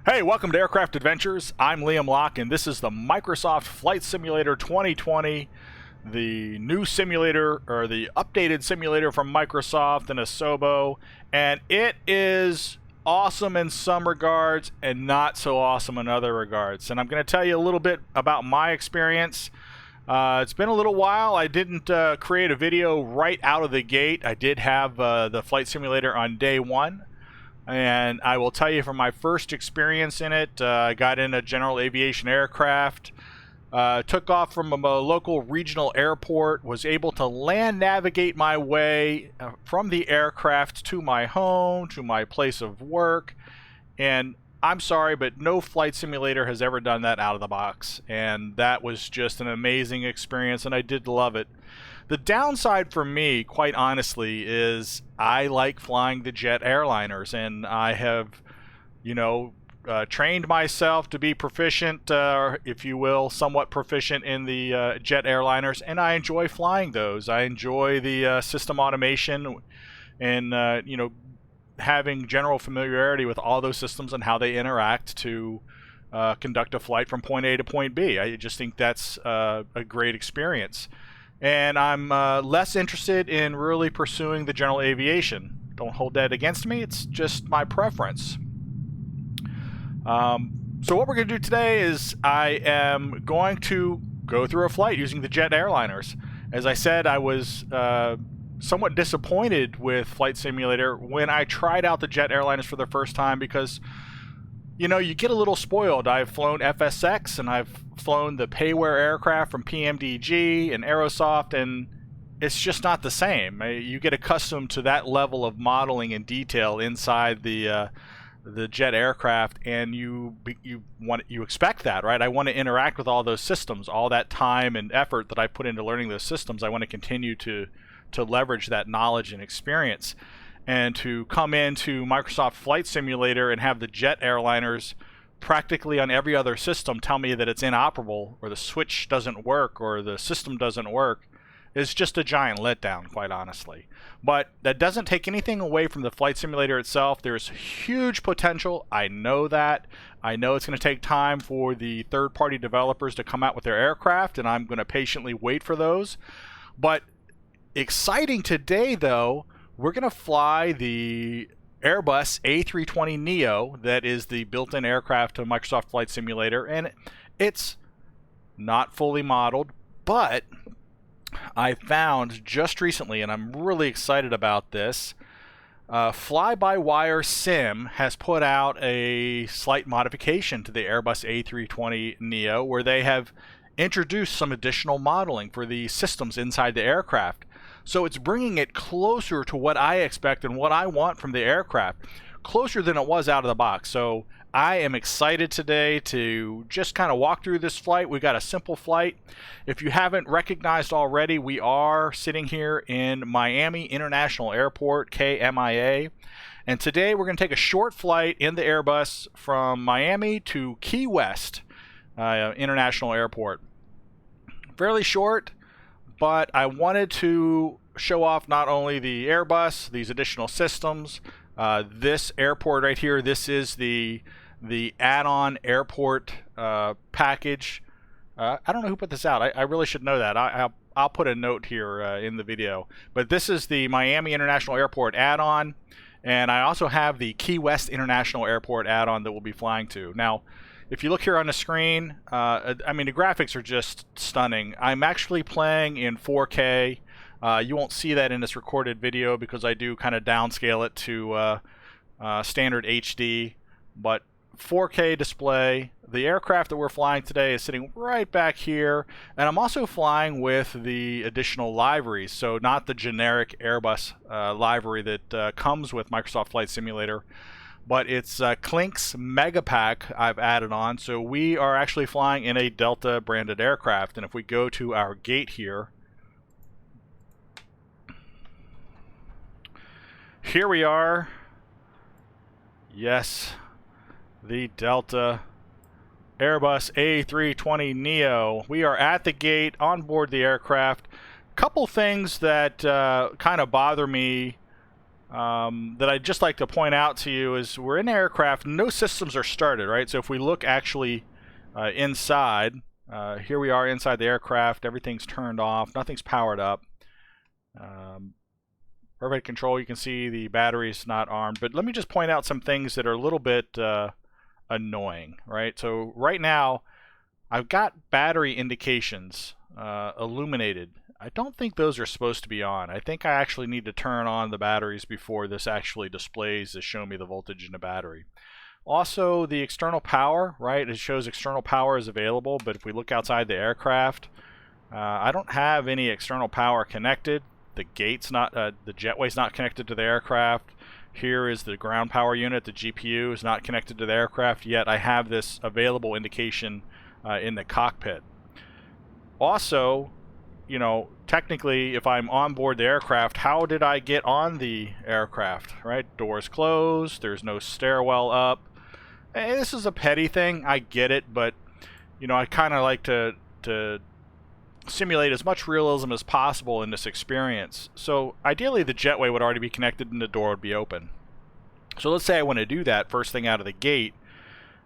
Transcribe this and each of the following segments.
Hey, welcome to Aircraft Adventures. I'm Liam Locke, and this is the Microsoft Flight Simulator 2020, the new simulator, or the updated simulator from Microsoft and Asobo, and it is awesome in some regards and not so awesome in other regards. And I'm going to tell you a little bit about my experience. It's been a little while. I didn't create a video right out of the gate. I did have the flight simulator on day one. And I will tell you from my first experience in it, I got in a general aviation aircraft, took off from a local regional airport, was able to land navigate my way from the aircraft to my home, to my place of work. And I'm sorry, but no flight simulator has ever done that out of the box. And that was just an amazing experience, and I did love it. The downside for me, quite honestly, is I like flying the jet airliners, and I have, trained myself to be proficient, if you will, somewhat proficient in the jet airliners, and I enjoy flying those. I enjoy the system automation and, having general familiarity with all those systems and how they interact to conduct a flight from point A to point B. I just think that's a great experience. And I'm less interested in really pursuing the general aviation. Don't hold that against me. It's just my preference. So what we're going to do today is I am going to go through a flight using the jet airliners. As I said, I was somewhat disappointed with Flight Simulator when I tried out the jet airliners for the first time because you get a little spoiled. I've flown FSX and I've flown the payware aircraft from PMDG and Aerosoft, and it's just not the same. You get accustomed to that level of modeling and detail inside the jet aircraft, and you expect that, right? I want to interact with all those systems, all that time and effort that I put into learning those systems. I want to continue to leverage that knowledge and experience. And to come into Microsoft Flight Simulator and have the jet airliners practically on every other system tell me that it's inoperable, or the switch doesn't work, or the system doesn't work, is just a giant letdown, quite honestly. But that doesn't take anything away from the flight simulator itself. There's huge potential. I know that. I know it's going to take time for the third-party developers to come out with their aircraft, and I'm going to patiently wait for those. But exciting today, though, we're going to fly the Airbus A320neo, that is the built-in aircraft to Microsoft Flight Simulator, and it's not fully modeled, but I found just recently, and I'm really excited about this, Fly-by-Wire Sim has put out a slight modification to the Airbus A320neo where they have introduced some additional modeling for the systems inside the aircraft. So it's bringing it closer to what I expect and what I want from the aircraft, closer than it was out of the box. So I am excited today to just kind of walk through this flight. We got a simple flight. If you haven't recognized already, we are sitting here in Miami International Airport, KMIA. And today we're going to take a short flight in the Airbus from Miami to Key West International Airport. Fairly short, but I wanted to show off not only the Airbus, these additional systems, this airport right here. This is the add-on airport package. I don't know who put this out. I really should know that. I'll put a note here in the video. But this is the Miami International Airport add-on, and I also have the Key West International Airport add-on that we'll be flying to. Now, if you look here on the screen, the graphics are just stunning. I'm actually playing in 4K. You won't see that in this recorded video because I do kind of downscale it to standard HD, but 4K display. The aircraft that we're flying today is sitting right back here, and I'm also flying with the additional liveries, so not the generic Airbus livery that comes with Microsoft Flight Simulator, but it's Klink's Megapack I've added on. So we are actually flying in a Delta branded aircraft, and if we go to our gate here we are. Yes, the Delta Airbus A320neo. We are at the gate on board the aircraft. Couple things that kind of bother me that I'd just like to point out to you is we're in aircraft, no systems are started, right? So if we look actually inside, here we are inside the aircraft, everything's turned off, nothing's powered up. Overhead control, you can see the battery's not armed, but let me just point out some things that are a little bit annoying, right? So right now, I've got battery indications illuminated. I don't think those are supposed to be on. I think I actually need to turn on the batteries before this actually displays to show me the voltage in the battery. Also, the external power, right? It shows external power is available, but if we look outside the aircraft, I don't have any external power connected. The gate's not, the jetway's not connected to the aircraft. Here is the ground power unit. The GPU is not connected to the aircraft, yet I have this available indication in the cockpit. Also, you know, technically, if I'm on board the aircraft, how did I get on the aircraft, right? Doors closed, there's no stairwell up. And this is a petty thing, I get it, but, you know, I kind of like to simulate as much realism as possible in this experience. So ideally the jetway would already be connected and the door would be open. So let's say I want to do that first thing out of the gate.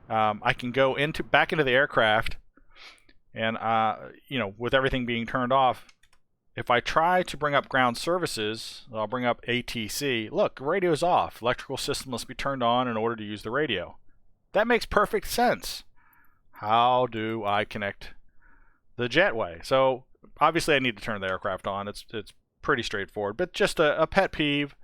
I can go back into the aircraft and you know, with everything being turned off, if I try to bring up ground services, I'll bring up ATC. Look, radio's off. Electrical system must be turned on in order to use the radio. That makes perfect sense. How do I connect the jetway? So obviously I need to turn the aircraft on. It's pretty straightforward, but just a pet peeve.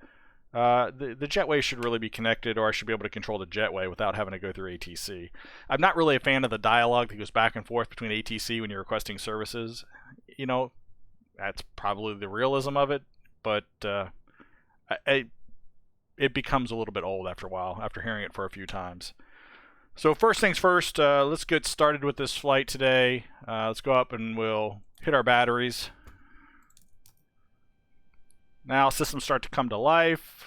The jetway should really be connected, or I should be able to control the jetway without having to go through ATC. I'm not really a fan of the dialogue that goes back and forth between ATC when you're requesting services. You know, that's probably the realism of it, but it becomes a little bit old after a while, after hearing it for a few times. So first things first, let's get started with this flight today. Let's go up and we'll hit our batteries. Now systems start to come to life.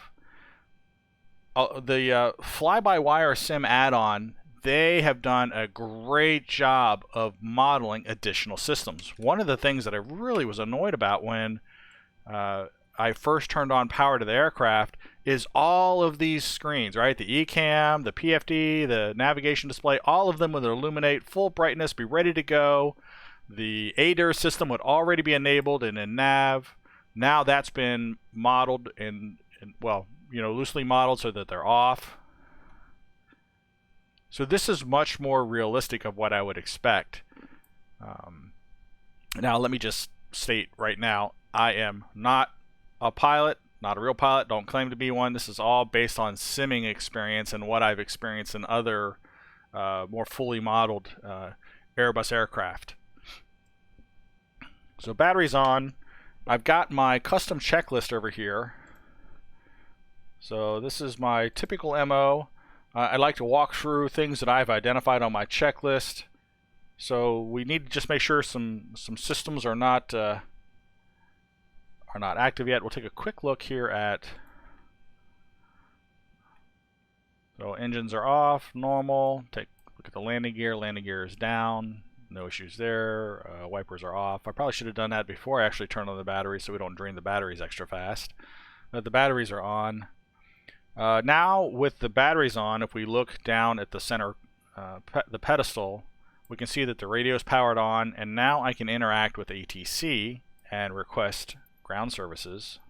The fly-by-wire sim add-on, they have done a great job of modeling additional systems. One of the things that I really was annoyed about when I first turned on power to the aircraft is all of these screens, right? The ECAM, the PFD, the navigation display, all of them would illuminate full brightness, be ready to go. The ADIR system would already be enabled and in nav. Now that's been modeled and well, you know, loosely modeled so that they're off. So this is much more realistic of what I would expect. Now let me just state right now, I am not a pilot, not a real pilot, don't claim to be one. This is all based on simming experience and what I've experienced in other more fully modeled Airbus aircraft. So batteries on. I've got my custom checklist over here. So this is my typical MO. I'd like to walk through things that I've identified on my checklist. So we need to just make sure some systems are not active yet. We'll take a quick look here at. So engines are off, normal. Take a look at the landing gear. Landing gear is down. No issues there. Wipers are off. I probably should have done that before I actually turned on the battery so we don't drain the batteries extra fast. The batteries are on. Now with the batteries on, if we look down at the center, the pedestal, we can see that the radio is powered on, and now I can interact with ATC and request ground services.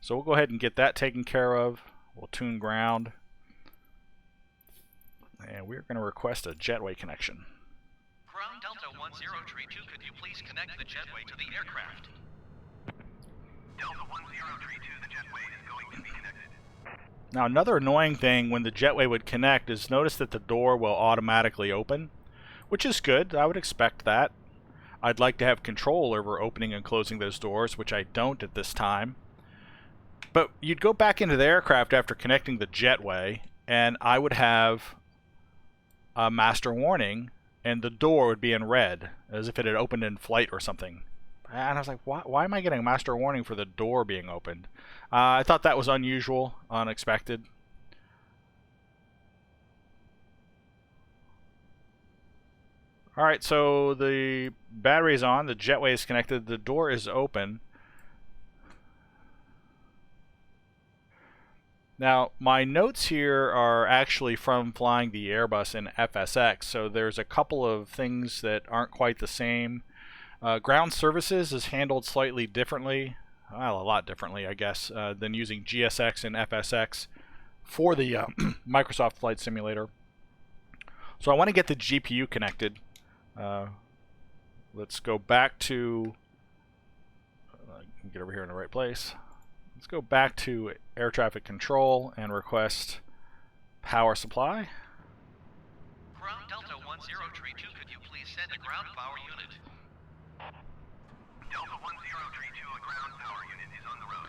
So we'll go ahead and get that taken care of. We'll tune ground. And we're going to request a jetway connection. Ground Delta 1032, could you please connect the jetway to the aircraft? Delta 1032, the jetway is going to be connected. Now another annoying thing when the jetway would connect is notice that the door will automatically open, which is good. I would expect that. I'd like to have control over opening and closing those doors, which I don't at this time. But you'd go back into the aircraft after connecting the jetway, and I would have a master warning, and the door would be in red, as if it had opened in flight or something. And I was like, why am I getting a master warning for the door being opened? I thought that was unusual, unexpected. Alright, so the battery is on, the jetway is connected, the door is open. Now, my notes here are actually from flying the Airbus in FSX, so there's a couple of things that aren't quite the same. Ground services is handled slightly differently, well, a lot differently, I guess, than using GSX and FSX for the Microsoft Flight Simulator. So I want to get the GPU connected. Let's go back to, get over here in the right place. Let's go back to air traffic control and request power supply. Ground Delta 1032, could you please send a ground power unit? Delta 1032, a ground power unit is on the road.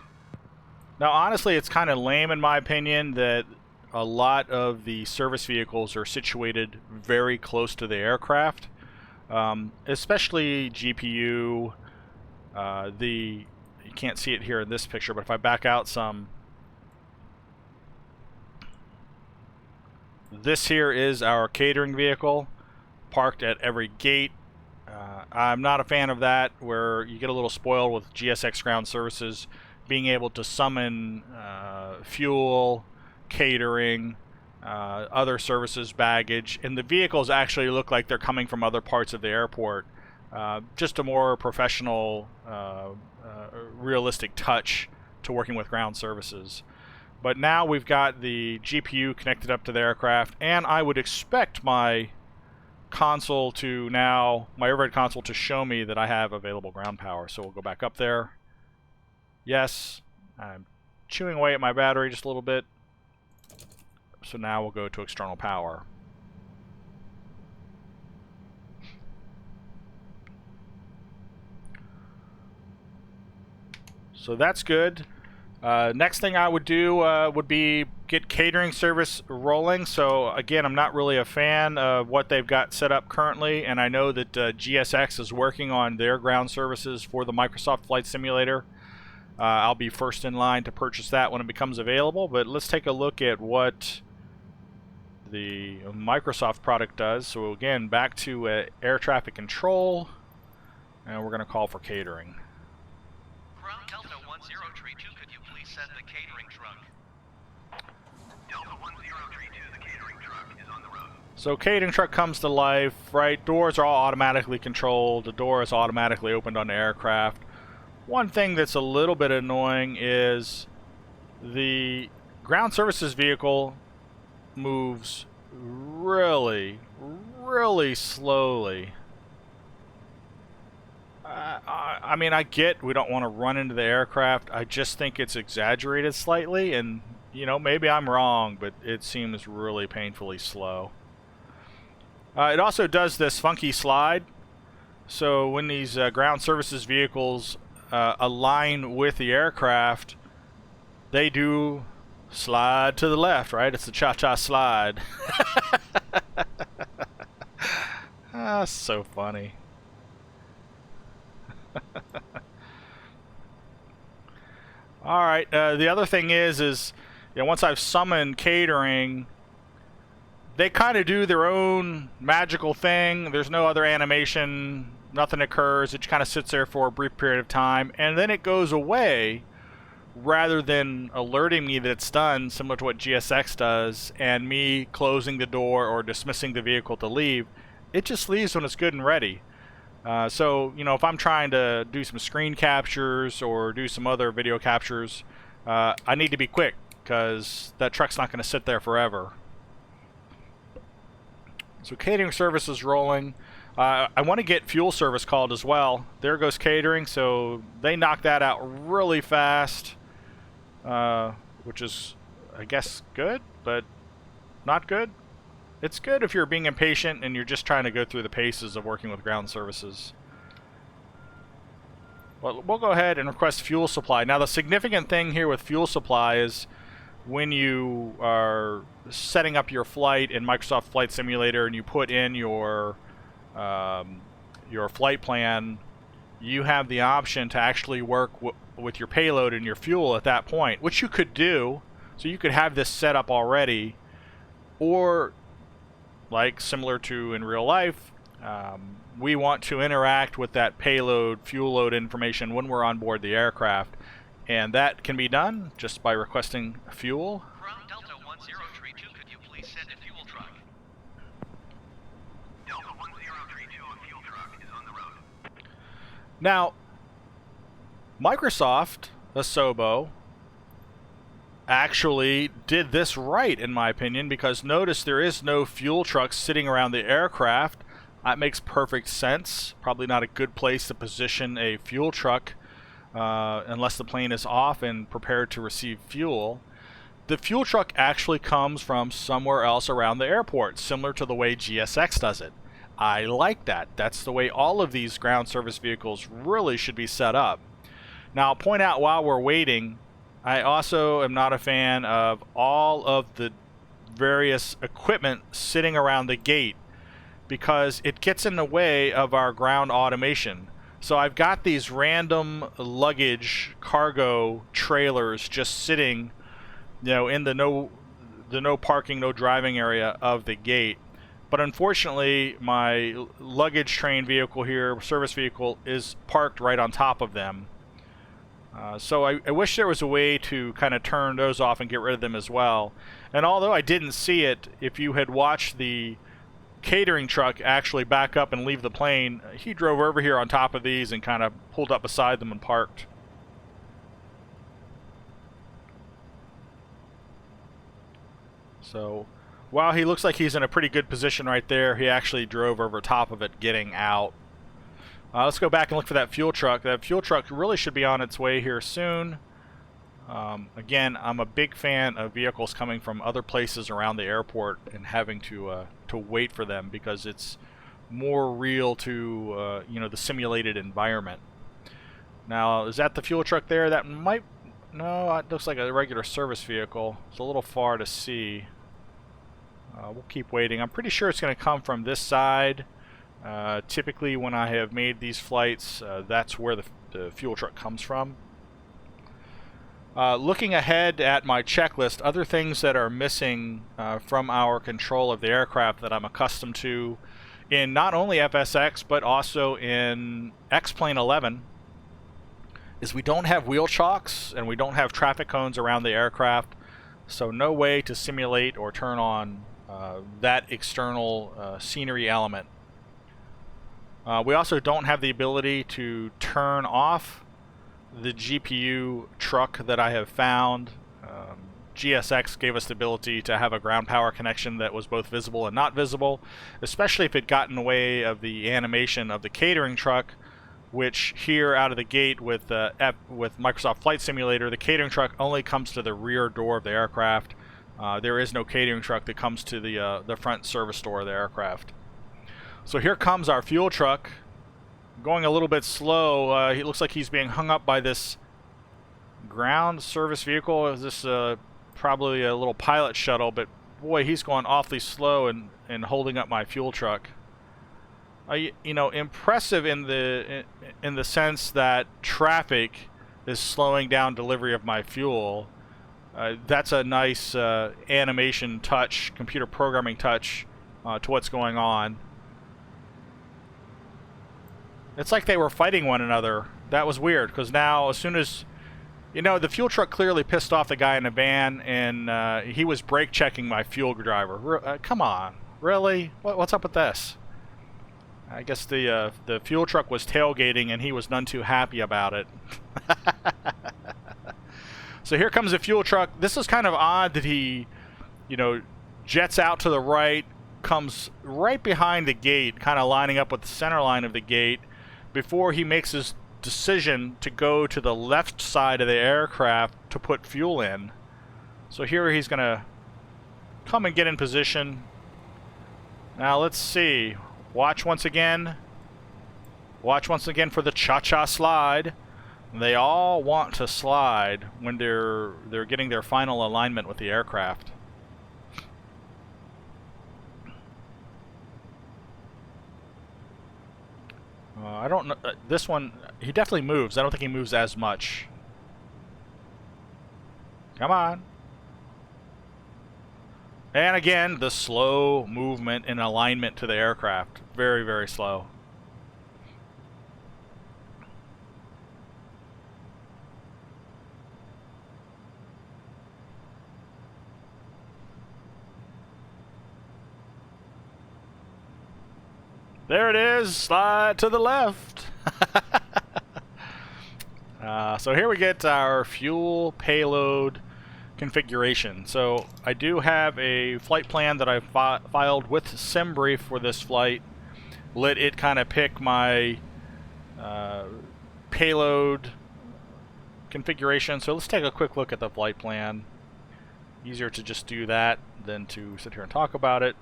Now, honestly, it's kind of lame in my opinion that a lot of the service vehicles are situated very close to the aircraft, especially GPU. You can't see it here in this picture, but if I back out some, this here is our catering vehicle parked at every gate. I'm not a fan of that, where you get a little spoiled with GSX ground services being able to summon fuel, catering, other services, baggage, and the vehicles actually look like they're coming from other parts of the airport. Just a more professional, realistic touch to working with ground services. But now we've got the GPU connected up to the aircraft, and I would expect my console to now, my overhead console, to show me that I have available ground power. So we'll go back up there. Yes, I'm chewing away at my battery just a little bit. So now we'll go to external power. So that's good. Next thing I would do would be get catering service rolling. So again, I'm not really a fan of what they've got set up currently, and I know that GSX is working on their ground services for the Microsoft Flight Simulator. I'll be first in line to purchase that when it becomes available, but let's take a look at what the Microsoft product does. So again, back to air traffic control, and we're going to call for catering. Ground Delta 1032, could you please send the catering truck? Delta 1032, the catering truck is on the road. So catering truck comes to life, right? Doors are all automatically controlled. The door is automatically opened on the aircraft. One thing that's a little bit annoying is the ground services vehicle moves really, really slowly. I mean, I get we don't want to run into the aircraft. I just think it's exaggerated slightly, and, you know, maybe I'm wrong, but it seems really painfully slow. It also does this funky slide. So when these ground services vehicles align with the aircraft, they do slide to the left, right? It's the cha-cha slide. Ah, so funny. All right. The other thing is you know, once I've summoned catering, they kind of do their own magical thing. There's no other animation. Nothing occurs. It kind of sits there for a brief period of time, and then it goes away, rather than alerting me that it's done, similar to what GSX does, and me closing the door or dismissing the vehicle to leave. It just leaves when it's good and ready. So, you know, if I'm trying to do some screen captures or do some other video captures, I need to be quick, because that truck's not going to sit there forever. So catering service is rolling. I want to get fuel service called as well. There goes catering, so they knock that out really fast, which is, I guess, good, but not good. It's good if you're being impatient and you're just trying to go through the paces of working with ground services. Well, we'll go ahead and request fuel supply. Now, the significant thing here with fuel supply is when you are setting up your flight in Microsoft Flight Simulator and you put in your flight plan, you have the option to actually work with your payload and your fuel at that point, which you could do. So you could have this set up already, or like similar to in real life, we want to interact with that payload, fuel load information when we're on board the aircraft. And that can be done just by requesting fuel. Now, Microsoft, Asobo, actually did this right, in my opinion, because notice there is no fuel truck sitting around the aircraft. That makes perfect sense. Probably not a good place to position a fuel truck unless the plane is off and prepared to receive fuel. The fuel truck actually comes from somewhere else around the airport, similar to the way GSX does it. I like that. That's the way all of these ground service vehicles really should be set up. Now, I'll point out while we're waiting, I also am not a fan of all of the various equipment sitting around the gate because it gets in the way of our ground automation. So I've got these random luggage cargo trailers just sitting, in the no parking, no driving area of the gate. But unfortunately, my luggage train vehicle here, service vehicle, is parked right on top of them. So I wish there was a way to kind of turn those off and get rid of them as well. And although I didn't see it, if you had watched the catering truck actually back up and leave the plane, he drove over here on top of these and kind of pulled up beside them and parked. So while he looks like he's in a pretty good position right there, he actually drove over top of it getting out. Let's go back and look for that fuel truck. That fuel truck really should be on its way here soon. Again, I'm a big fan of vehicles coming from other places around the airport and having to wait for them because it's more real to the simulated environment. Now, is that the fuel truck there? That might... No, it looks like a regular service vehicle. It's a little far to see. We'll keep waiting. I'm pretty sure it's going to come from this side. Typically when I have made these flights, that's where the fuel truck comes from. Looking ahead at my checklist, other things that are missing from our control of the aircraft that I'm accustomed to in not only FSX but also in X-Plane 11 is we don't have wheel chocks and we don't have traffic cones around the aircraft, so no way to simulate or turn on that external scenery element. We also don't have the ability to turn off the GPU truck that I have found. GSX gave us the ability to have a ground power connection that was both visible and not visible, especially if it got in the way of the animation of the catering truck, which here out of the gate with Microsoft Flight Simulator, the catering truck only comes to the rear door of the aircraft. There is no catering truck that comes to the front service door of the aircraft. So here comes our fuel truck, going a little bit slow. He looks like he's being hung up by this ground service vehicle. Is this probably a little pilot shuttle? But boy, he's going awfully slow and holding up my fuel truck. Impressive in the sense that traffic is slowing down delivery of my fuel. That's a nice animation touch, computer programming touch to what's going on. It's like they were fighting one another. That was weird, because now as soon as... the fuel truck clearly pissed off the guy in the van, and he was brake checking my fuel driver. Come on. Really? What's up with this? I guess the fuel truck was tailgating, and he was none too happy about it. So here comes the fuel truck. This is kind of odd that he, jets out to the right, comes right behind the gate, kind of lining up with the center line of the gate, before he makes his decision to go to the left side of the aircraft to put fuel in. So here he's going to come and get in position. Now let's see. Watch once again. Watch once again for the cha-cha slide. They all want to slide when they're getting their final alignment with the aircraft. I don't know. This one, he definitely moves. I don't think he moves as much. Come on. And again, the slow movement and alignment to the aircraft. Very, very slow. There it is. Slide to the left. So here we get our fuel payload configuration. So I do have a flight plan that I filed with SimBrief for this flight. Let it kind of pick my payload configuration. So let's take a quick look at the flight plan. Easier to just do that than to sit here and talk about it.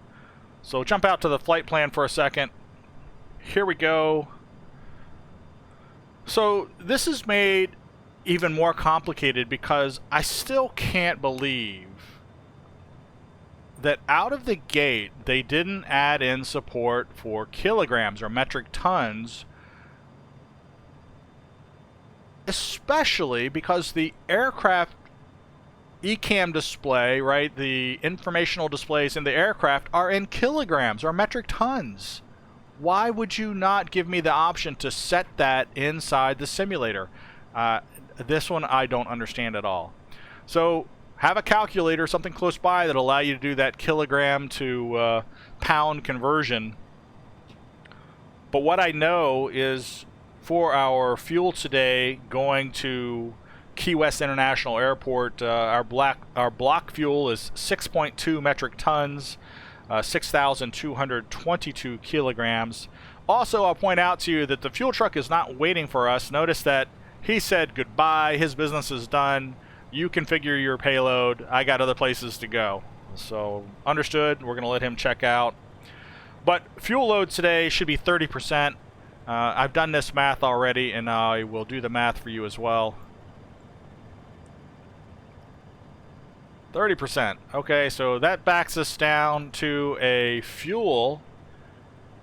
So jump out to the flight plan for a second. Here we go. So this is made even more complicated because I still can't believe that out of the gate they didn't add in support for kilograms or metric tons, especially because the aircraft ECAM display, right, the informational displays in the aircraft are in kilograms or metric tons. Why would you not give me the option to set that inside the simulator? This one I don't understand at all. So have a calculator, something close by that allow you to do that kilogram to pound conversion. But what I know is for our fuel today going to Key West International Airport, our block fuel is 6.2 metric tons, 6,222 kilograms. Also, I'll point out to you that the fuel truck is not waiting for us. Notice that he said goodbye, his business is done. You configure your payload. I got other places to go. So, understood. We're going to let him check out. But fuel load today should be 30%. I've done this math already, and I will do the math for you as well. 30%. Okay, so that backs us down to a fuel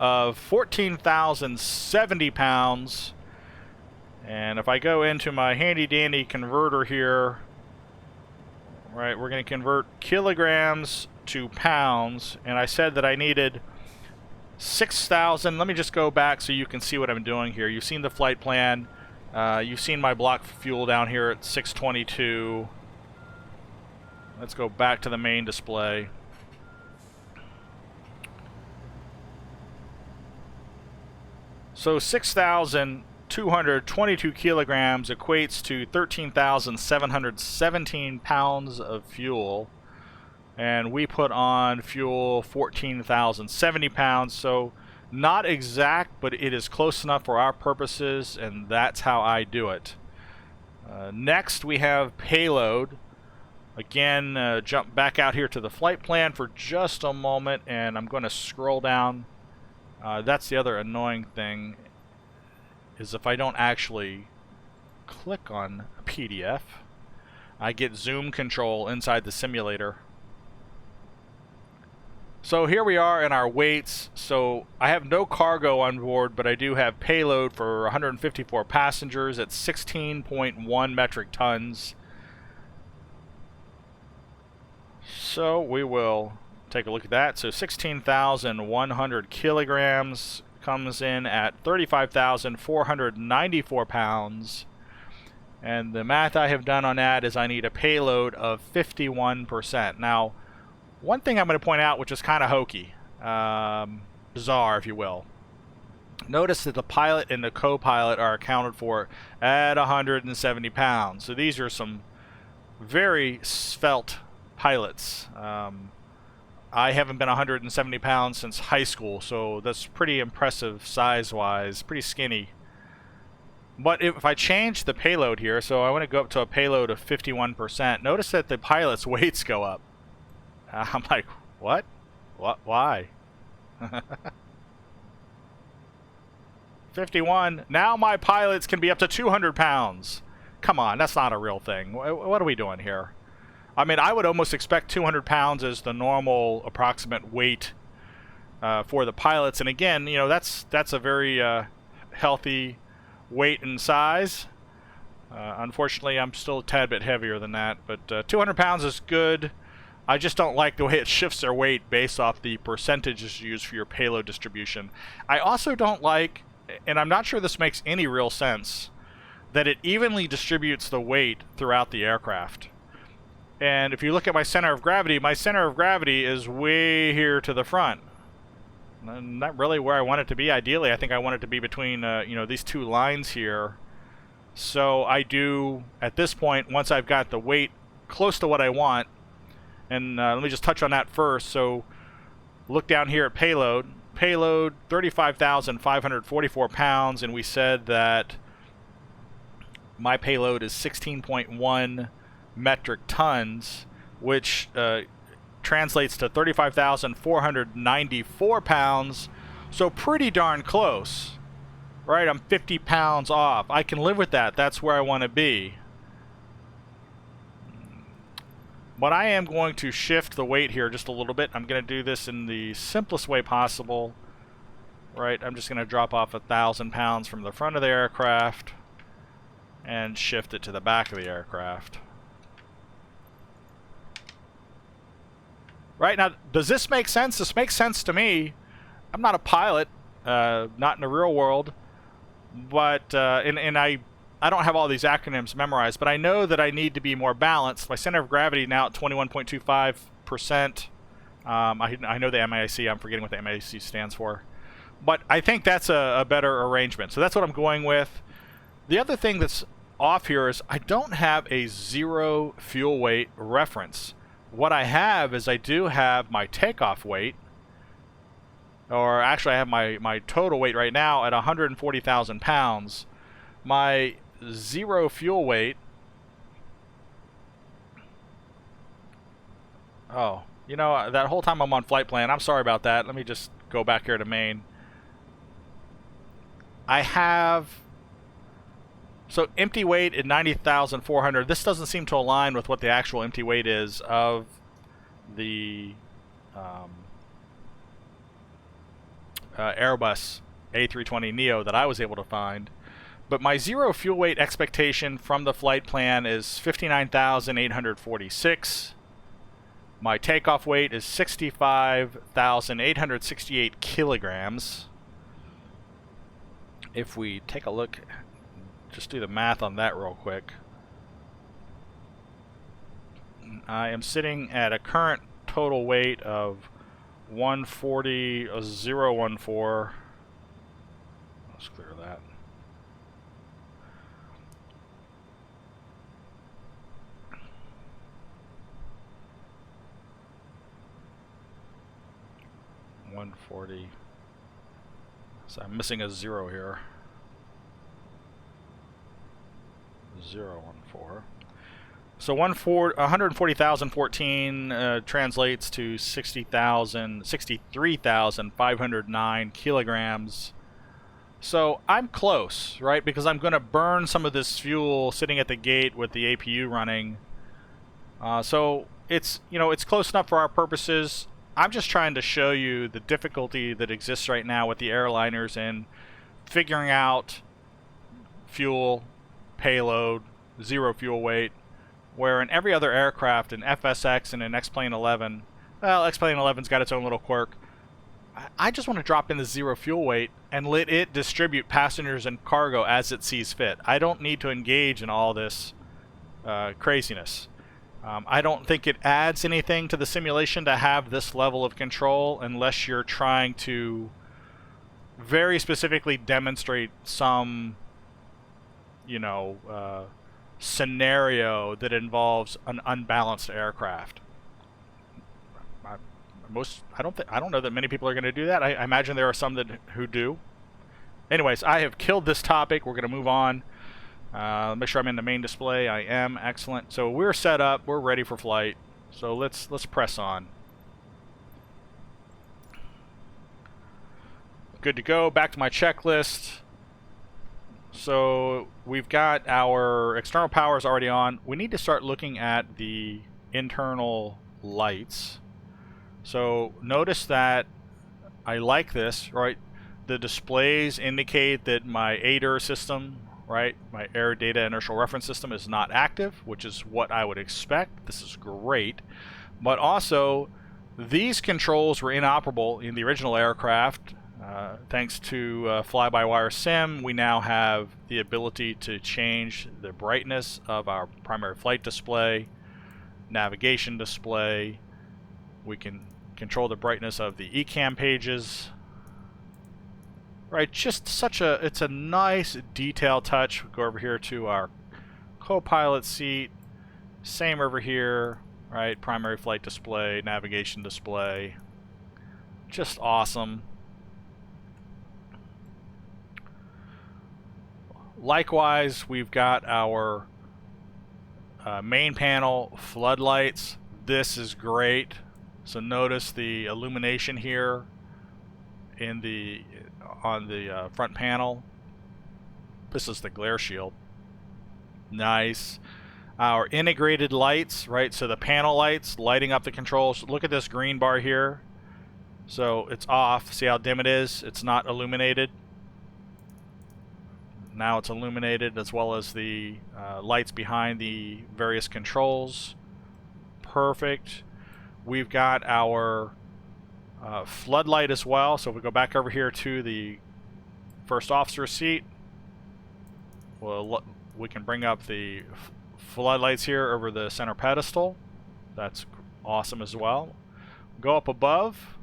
of 14,070 pounds. And if I go into my handy dandy converter here, right, we're going to convert kilograms to pounds. And I said that I needed 6,000. Let me just go back so you can see what I'm doing here. You've seen the flight plan. You've seen my block fuel down here at 622. Let's go back to the main display. So 6,222 kilograms equates to 13,717 pounds of fuel. And we put on fuel 14,070 pounds. So not exact, but it is close enough for our purposes, and that's how I do it. Next, we have payload. Again, jump back out here to the flight plan for just a moment, and I'm going to scroll down. That's the other annoying thing, is if I don't actually click on a PDF, I get zoom control inside the simulator. So here we are in our weights. So I have no cargo on board, but I do have payload for 154 passengers at 16.1 metric tons. So we will take a look at that. So 16,100 kilograms comes in at 35,494 pounds. And the math I have done on that is I need a payload of 51%. Now, one thing I'm going to point out, which is kind of hokey, bizarre, if you will. Notice that the pilot and the co-pilot are accounted for at 170 pounds. So these are some very svelte pilots. I haven't been 170 pounds since high school, so that's pretty impressive size-wise, pretty skinny. But if I change the payload here, so I want to go up to a payload of 51%, notice that the pilot's weights go up. I'm like, what? What? Why? 51. Now my pilots can be up to 200 pounds. Come on, that's not a real thing. What are we doing here? I mean, I would almost expect 200 pounds as the normal approximate weight for the pilots. And again, you know, that's a very healthy weight and size. Unfortunately, I'm still a tad bit heavier than that, but 200 pounds is good. I just don't like the way it shifts their weight based off the percentages used for your payload distribution. I also don't like, and I'm not sure this makes any real sense, that it evenly distributes the weight throughout the aircraft. And if you look at my center of gravity is way here to the front. Not really where I want it to be. Ideally, I think I want it to be between you know, these two lines here. So I do, at this point, once I've got the weight close to what I want, and let me just touch on that first. So look down here at payload. Payload, 35,544 pounds, and we said that my payload is 16.1 metric tons, which translates to 35,494 pounds, so pretty darn close. Right, I'm 50 pounds off. I can live with that. That's where I want to be. But I am going to shift the weight here just a little bit. I'm going to do this in the simplest way possible. Right, I'm just going to drop off 1,000 pounds from the front of the aircraft and shift it to the back of the aircraft. Right, now, does this make sense? This makes sense to me. I'm not a pilot, not in the real world. But and I don't have all these acronyms memorized, but I know that I need to be more balanced. My center of gravity now at 21.25%. I know the MIC. I'm forgetting what the MIC stands for, but I think that's a better arrangement. So that's what I'm going with. The other thing that's off here is I don't have a zero fuel weight reference. What I have is I do have my takeoff weight. Or actually, I have my total weight right now at 140,000 pounds. My zero fuel weight... Oh, you know, that whole time I'm on flight plan, I'm sorry about that. Let me just go back here to main. I have... So empty weight at 90,400. This doesn't seem to align with what the actual empty weight is of the... Airbus A320neo that I was able to find. But my zero fuel weight expectation from the flight plan is 59,846. My takeoff weight is 65,868 kilograms. If we take a look, just do the math on that real quick. I am sitting at a current total weight of 140,014. Let's clear that. $140. So I'm missing a zero here. 014. So 140,014 translates to 63,509 kilograms. So I'm close, right? Because I'm going to burn some of this fuel sitting at the gate with the APU running. So it's, you know, it's close enough for our purposes. I'm just trying to show you the difficulty that exists right now with the airliners in figuring out fuel, payload, zero fuel weight. Where in every other aircraft, in FSX and in X-Plane 11, well, X-Plane 11's got its own little quirk. I just want to drop in the zero fuel weight and let it distribute passengers and cargo as it sees fit. I don't need to engage in all this craziness. I don't think it adds anything to the simulation to have this level of control unless you're trying to very specifically demonstrate some, you know, scenario that involves an unbalanced aircraft. I don't know that many people are going to do that. I imagine there are some who do. Anyways, I have killed this topic. We're going to move on. Make sure I'm in the main display. I am. Excellent. So we're set up. We're ready for flight. So let's press on. Good to go. Back to my checklist. So we've got our external powers already on. We need to start looking at the internal lights. So notice that I like this, right? The displays indicate that my ADIR system, right, my Air Data Inertial Reference System, is not active, which is what I would expect. This is great. But also, these controls were inoperable in the original aircraft. Thanks to fly-by-wire sim, we now have the ability to change the brightness of our primary flight display, navigation display. We can control the brightness of the ECAM pages. right? Just such a, it's a nice detail touch. Go over here to our co-pilot seat. Same over here, right? Primary flight display, navigation display. Just awesome. Likewise, we've got our main panel floodlights. This is great. So notice the illumination here in the on the front panel. This is the glare shield. Nice. Our integrated lights, right? So the panel lights lighting up the controls. Look at this green bar here. So it's off. See how dim it is? It's not illuminated. Now it's illuminated, as well as the lights behind the various controls. Perfect. We've got our floodlight as well. So if we go back over here to the first officer seat, well, we can bring up the floodlights here over the center pedestal. That's awesome as well. Go up above.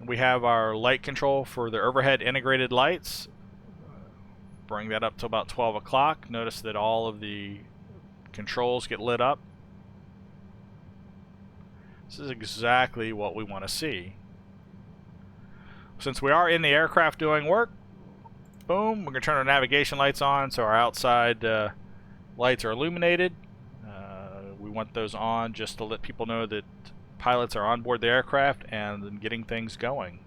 We have our light control for the overhead integrated lights. Bring that up to about 12 o'clock. Notice that all of the controls get lit up. This is exactly what we want to see. Since we are in the aircraft doing work, boom, we're going to turn our navigation lights on so our outside lights are illuminated. We want those on just to let people know that pilots are on board the aircraft and getting things going.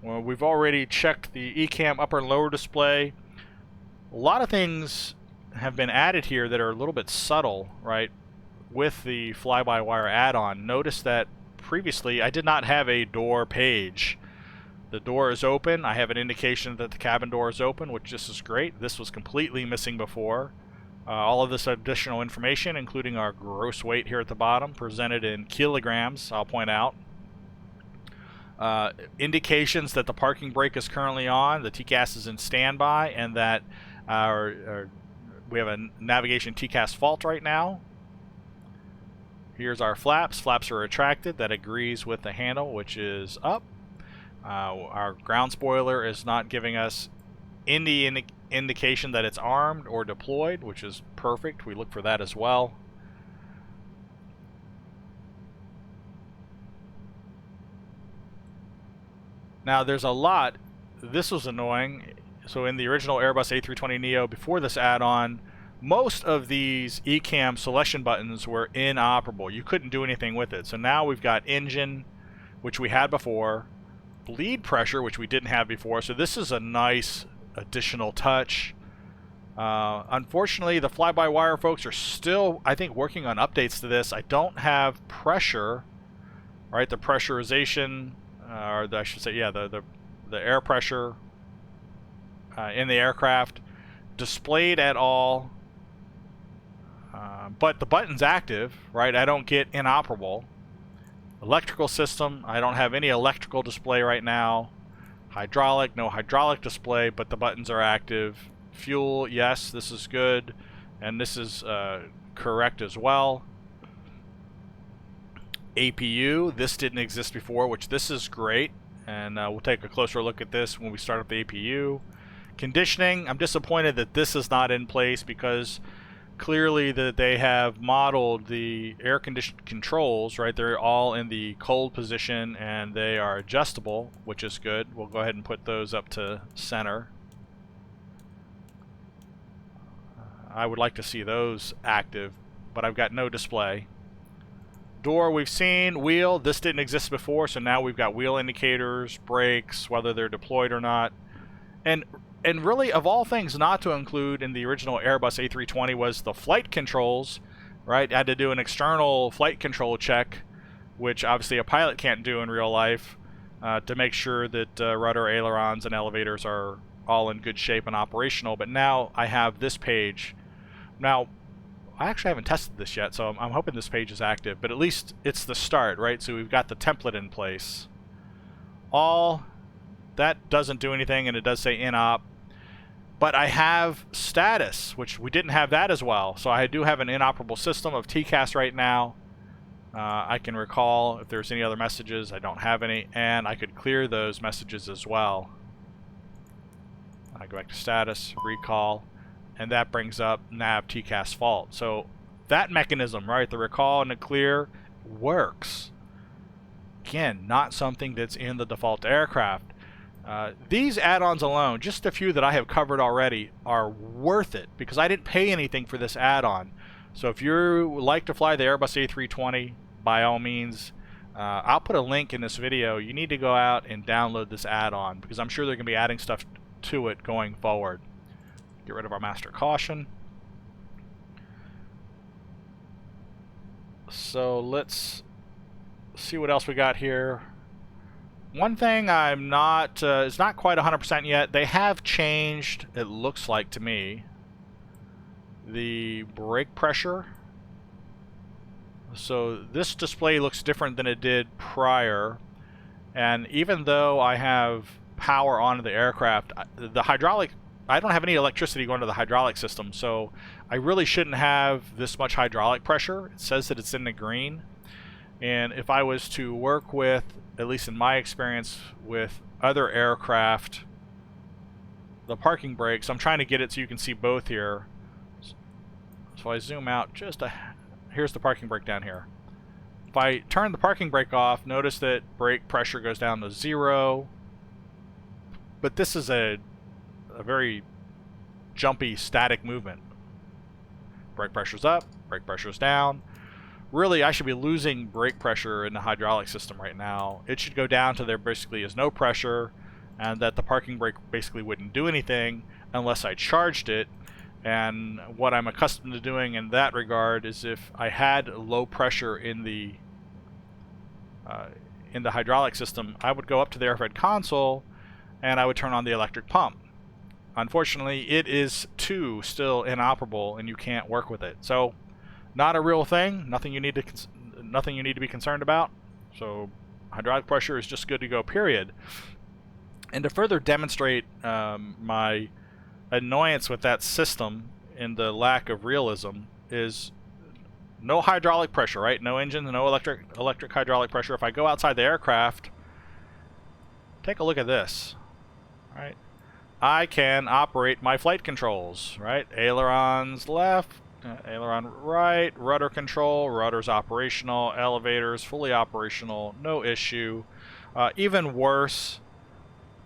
Well, we've already checked the ECAM upper and lower display. A lot of things have been added here that are a little bit subtle, right, with the fly-by-wire add-on. Notice that previously I did not have a door page. The door is open. I have an indication that the cabin door is open, which this is great. This was completely missing before. All of this additional information, including our gross weight here at the bottom, presented in kilograms, I'll point out. Indications that the parking brake is currently on, the TCAS is in standby, and that we have a navigation TCAS fault right now. Here's our flaps. Flaps are retracted. That agrees with the handle, which is up. Our ground spoiler is not giving us any indication that it's armed or deployed, which is perfect. We look for that as well. Now there's a lot. This was annoying. So in the original Airbus A320neo, before this add-on, most of these ECAM selection buttons were inoperable. You couldn't do anything with it. So now we've got engine, which we had before, bleed pressure, which we didn't have before. So this is a nice additional touch. Unfortunately, the fly-by-wire folks are still, I think, working on updates to this. I don't have pressure, right? The pressurization, or I should say, yeah, the air pressure in the aircraft displayed at all. But the button's active, right? I don't get inoperable. Electrical system, I don't have any electrical display right now. Hydraulic, no hydraulic display, but the buttons are active. Fuel, yes, this is good. And this is correct as well. APU, this didn't exist before, which this is great. And we'll take a closer look at this when we start up the APU. Conditioning, I'm disappointed that this is not in place because clearly that they have modeled the air condition controls, right? They're all in the cold position and they are adjustable, which is good. We'll go ahead and put those up to center. I would like to see those active, but I've got no display. Door we've seen. Wheel, this didn't exist before, so now we've got wheel indicators, brakes, whether they're deployed or not. And really, of all things not to include in the original Airbus A320 was the flight controls, right? I had to do an external flight control check, which obviously a pilot can't do in real life, to make sure that rudder, ailerons, and elevators are all in good shape and operational. But now I have this page. Now, I actually haven't tested this yet, so I'm hoping this page is active, but at least it's the start, right? So we've got the template in place. All that doesn't do anything, and it does say in-op. But I have status, which we didn't have that as well. So I do have an inoperable system of TCAS right now. I can recall if there's any other messages. I don't have any, and I could clear those messages as well. I go back to status, recall, and that brings up nav TCAS fault. So that mechanism, right, the recall and the clear, works. Again, not something that's in the default aircraft. These add-ons alone, just a few that I have covered already, are worth it because I didn't pay anything for this add-on. So if you like to fly the Airbus A320, by all means, I'll put a link in this video. You need to go out and download this add-on because I'm sure they're going to be adding stuff to it going forward. Get rid of our master caution. So let's see what else we got here. One thing I'm not, it's not quite 100% yet. They have changed, it looks like to me, the brake pressure. So this display looks different than it did prior. And even though I have power onto the aircraft, the hydraulic, I don't have any electricity going to the hydraulic system. So I really shouldn't have this much hydraulic pressure. It says that it's in the green. And if I was to work with, at least in my experience with other aircraft, the parking brakes, I'm trying to get it so you can see both here. So I zoom out just a, here's the parking brake down here. If I turn the parking brake off, notice that brake pressure goes down to 0. But this is a very jumpy, static movement. Brake pressure's up, brake pressure's down. Really, I should be losing brake pressure in the hydraulic system right now. It should go down to there basically is no pressure, and that the parking brake basically wouldn't do anything unless I charged it. And what I'm accustomed to doing in that regard is if I had low pressure in the hydraulic system, I would go up to the airfed console and I would turn on the electric pump. Unfortunately, it is still inoperable and you can't work with it. So not a real thing, nothing you need to be concerned about. So hydraulic pressure is just good to go, period. And to further demonstrate my annoyance with that system and the lack of realism is no hydraulic pressure, right? No engine, no electric hydraulic pressure. If I go outside the aircraft, take a look at this, right? I can operate my flight controls, right? Ailerons left, aileron right, rudder control, rudder's operational, elevators fully operational, no issue. Even worse,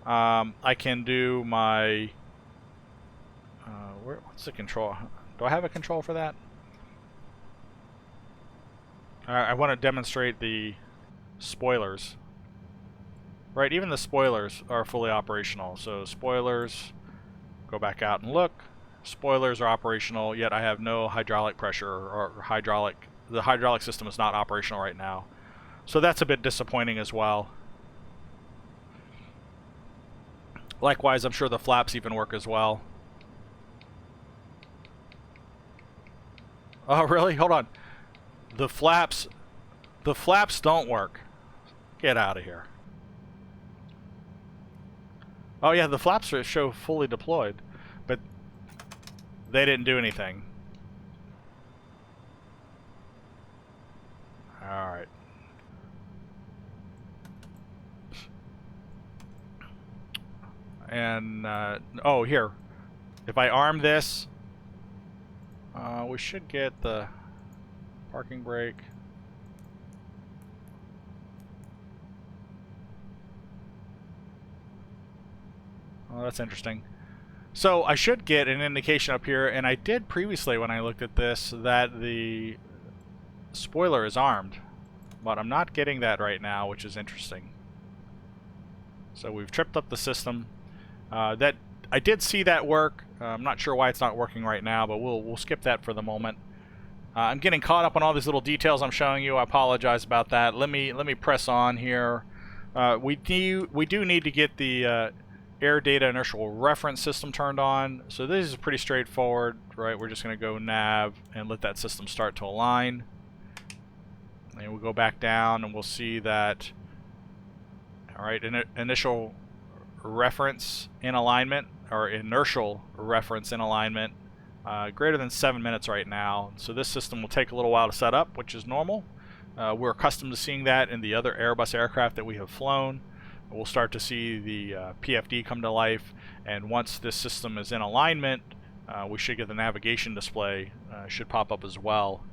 I can do my what's the control? Do I have a control for that? I want to demonstrate the spoilers. Right, even the spoilers are fully operational. So spoilers, go back out and look. Spoilers are operational, yet I have no hydraulic pressure or the hydraulic system is not operational right now. So that's a bit disappointing as well. Likewise, I'm sure the flaps even work as well. Oh, really? Hold on. The flaps don't work. Get out of here. Oh yeah, the flaps show fully deployed, but they didn't do anything. Alright. And, oh, here. If I arm this, we should get the parking brake. Oh, that's interesting. So I should get an indication up here, and I did previously when I looked at this, that the spoiler is armed. But I'm not getting that right now, which is interesting. So we've tripped up the system. That I did see that work. I'm not sure why it's not working right now, but we'll skip that for the moment. I'm getting caught up on all these little details I'm showing you. I apologize about that. Let me press on here. We do need to get the air data inertial reference system turned on. So this is pretty straightforward, right? We're just going to go nav and let that system start to align. And we'll go back down and we'll see that, all right, initial reference in alignment, or inertial reference in alignment, greater than 7 minutes right now. So this system will take a little while to set up, which is normal. We're accustomed to seeing that in the other Airbus aircraft that we have flown. We'll start to see the PFD come to life, and once this system is in alignment, we should get the navigation display should pop up as well.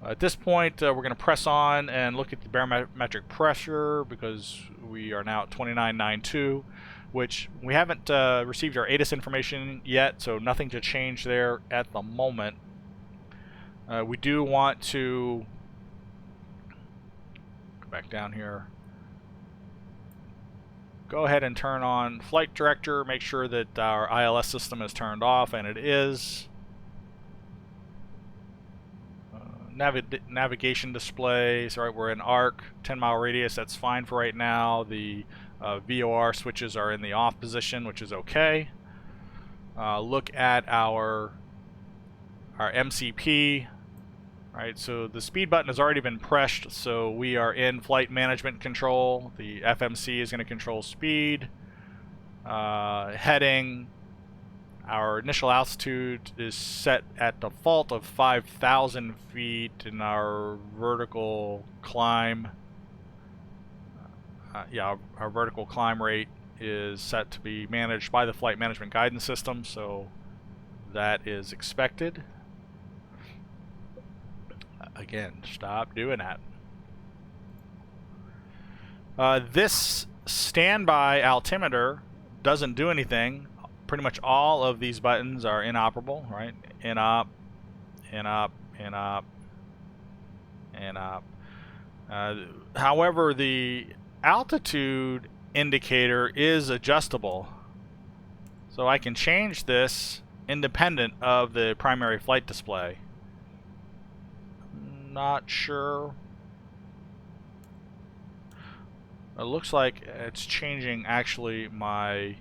At this point, we're going to press on and look at the barometric pressure, because we are now at 29.92, which we haven't received our ATIS information yet, so nothing to change there at the moment. We do want to go back down here. Go ahead and turn on Flight Director, make sure that our ILS system is turned off, and it is. Navigation display, so right, we're in ARC, 10-mile radius, that's fine for right now. The VOR switches are in the off position, which is okay. Look at our MCP. Right, so the speed button has already been pressed, so we are in flight management control. The FMC is going to control speed, heading. Our initial altitude is set at default of 5,000 feet, and our vertical climb, our vertical climb rate is set to be managed by the flight management guidance system, so that is expected. Again, stop doing that. This standby altimeter doesn't do anything. Pretty much all of these buttons are inoperable, right? In up, in up, in up, in up. However, the altitude indicator is adjustable, so I can change this independent of the primary flight display. Not sure. It looks like it's changing actually my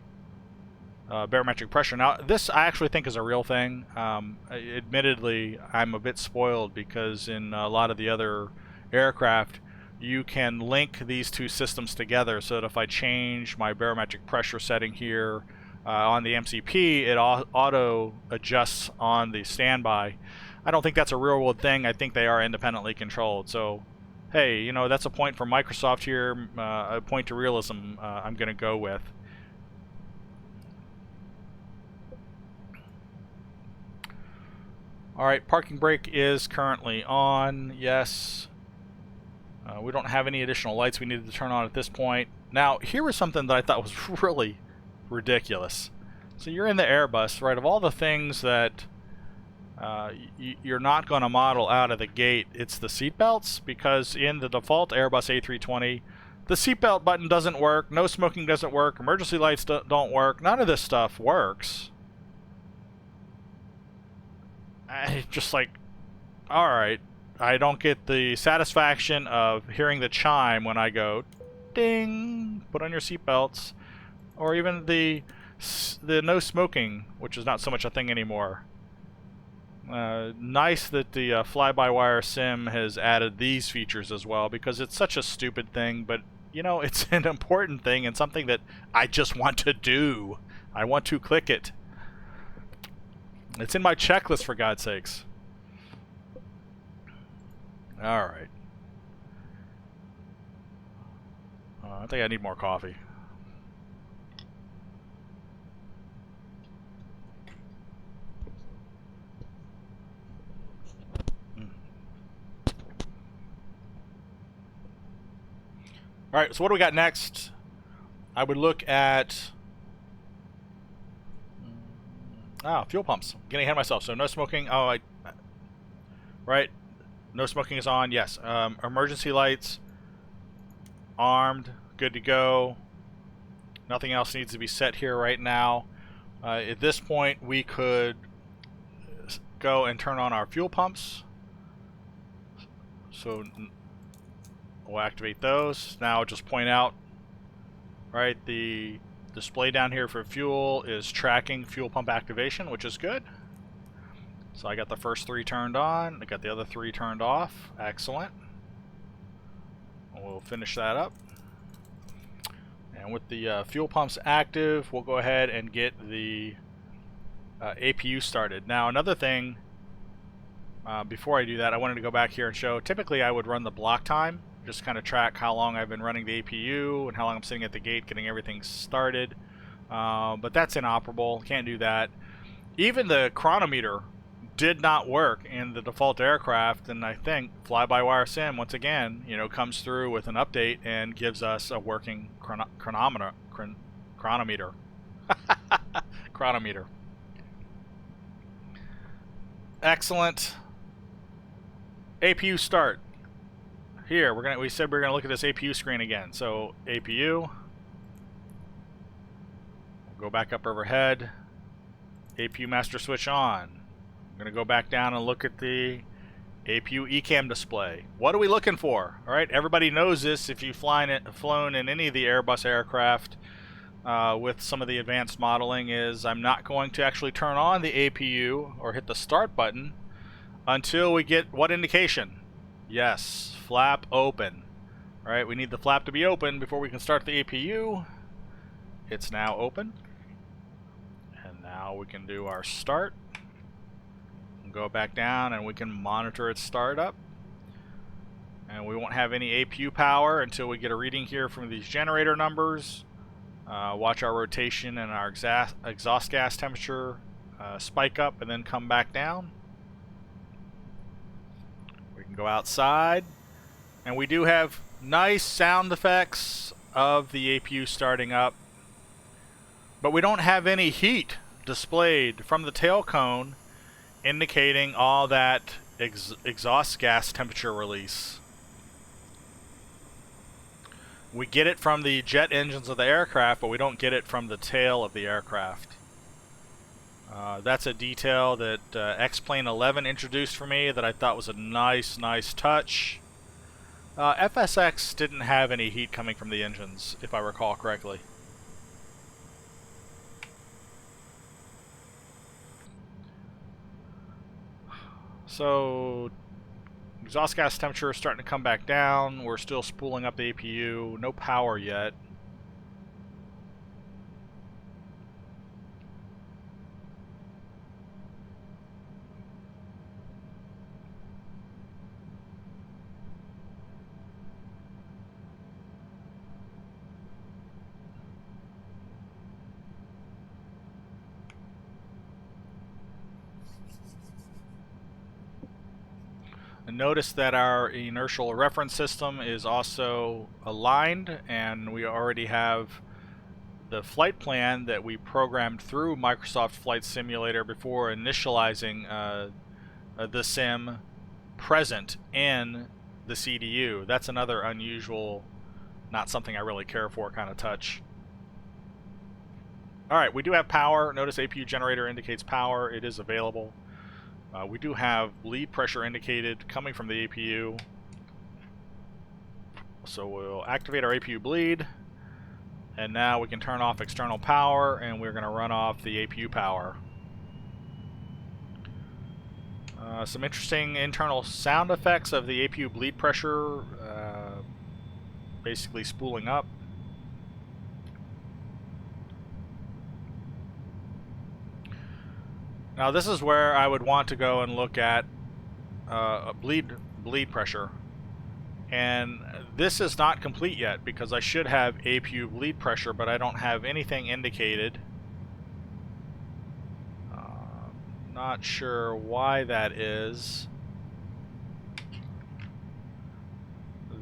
barometric pressure. Now, this I actually think is a real thing. Admittedly, I'm a bit spoiled because in a lot of the other aircraft, you can link these two systems together so that if I change my barometric pressure setting here on the MCP, it auto adjusts on the standby. I don't think that's a real world thing. I think they are independently controlled. So, hey, you know, that's a point for Microsoft here, a point to realism I'm going to go with. Alright, parking brake is currently on, yes. We don't have any additional lights we needed to turn on at this point. Now, here was something that I thought was really ridiculous. So you're in the Airbus, right? Of all the things that you're not going to model out of the gate, it's the seatbelts, because in the default Airbus A320, the seatbelt button doesn't work, no smoking doesn't work, emergency lights don't work, none of this stuff works. I just like, alright, I don't get the satisfaction of hearing the chime when I go, ding, put on your seatbelts, or even the no smoking, which is not so much a thing anymore. Nice that the fly-by-wire sim has added these features as well, because it's such a stupid thing, but you know, it's an important thing and something that I just want to do. I want to click it. It's in my checklist, for God's sakes. Alright. I think I need more coffee. Alright, so what do we got next? I would look at fuel pumps. Getting ahead of myself. So no smoking. Oh, right. No smoking is on. Yes. Emergency lights. Armed. Good to go. Nothing else needs to be set here right now. At this point, we could go and turn on our fuel pumps. So we'll activate those. Now just point out, right, the display down here for fuel is tracking fuel pump activation, which is good. So I got the first 3 turned on. I got the other 3 turned off. Excellent. We'll finish that up. And with the fuel pumps active, we'll go ahead and get the APU started. Now another thing Before I do that, I wanted to go back here and show, typically I would run the block time, just kind of track how long I've been running the APU and how long I'm sitting at the gate getting everything started. But that's inoperable, can't do that. Even the chronometer did not work in the default aircraft, and I think fly-by-wire sim, once again, comes through with an update and gives us a working chronometer. Chronometer. Excellent. APU start. Here, we said we're gonna look at this APU screen again. So APU. We'll go back up overhead. APU master switch on. I'm gonna go back down and look at the APU ECAM display. What are we looking for? All right, everybody knows this if you've flown in any of the Airbus aircraft with some of the advanced modeling. Is I'm not going to actually turn on the APU or hit the start button until we get what indication? Yes, flap open. All right, we need the flap to be open before we can start the APU. It's now open. And now we can do our start. Go back down and we can monitor its startup. And we won't have any APU power until we get a reading here from these generator numbers. Watch our rotation and our exhaust gas temperature spike up and then come back down. We can go outside, and we do have nice sound effects of the APU starting up, but we don't have any heat displayed from the tail cone indicating all that exhaust gas temperature release. We get it from the jet engines of the aircraft, but we don't get it from the tail of the aircraft. That's a detail that X-Plane 11 introduced for me that I thought was a nice touch. FSX didn't have any heat coming from the engines, if I recall correctly. So exhaust gas temperature is starting to come back down. We're still spooling up the APU. No power yet. And notice that our inertial reference system is also aligned, and we already have the flight plan that we programmed through Microsoft Flight Simulator before initializing the sim present in the CDU. That's another unusual, not something I really care for kind of touch. Alright, we do have power. Notice APU generator indicates power. It is available. We do have bleed pressure indicated coming from the APU. So we'll activate our APU bleed. And now we can turn off external power, and we're going to run off the APU power. Some interesting internal sound effects of the APU bleed pressure, basically spooling up. Now this is where I would want to go and look at bleed pressure. And this is not complete yet because I should have APU bleed pressure, but I don't have anything indicated. Not sure why that is.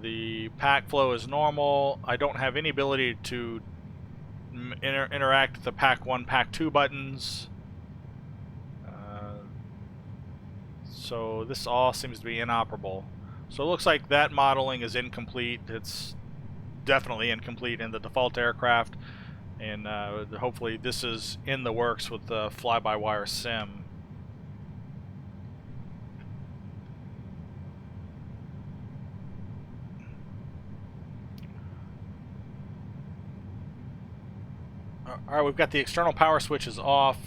The pack flow is normal. I don't have any ability to interact with the pack 1, pack 2 buttons. So this all seems to be inoperable. So it looks like that modeling is incomplete. It's definitely incomplete in the default aircraft, and hopefully this is in the works with the fly-by-wire sim. Alright, we've got the external power switches off.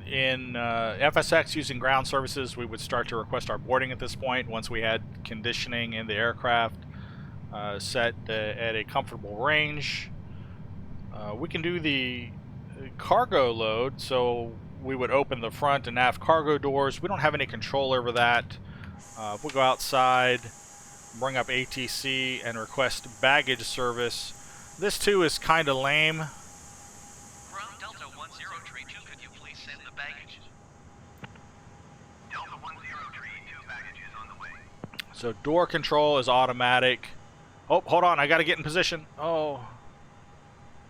In FSX using ground services, we would start to request our boarding at this point once we had conditioning in the aircraft set at a comfortable range. We can do the cargo load, so we would open the front and aft cargo doors. We don't have any control over that. If we go outside, bring up ATC and request baggage service. This too is kind of lame. Ground Delta 1032, could you please send the baggage? Delta 1032, baggage is on the way. So door control is automatic. Oh, hold on, I gotta get in position. Oh,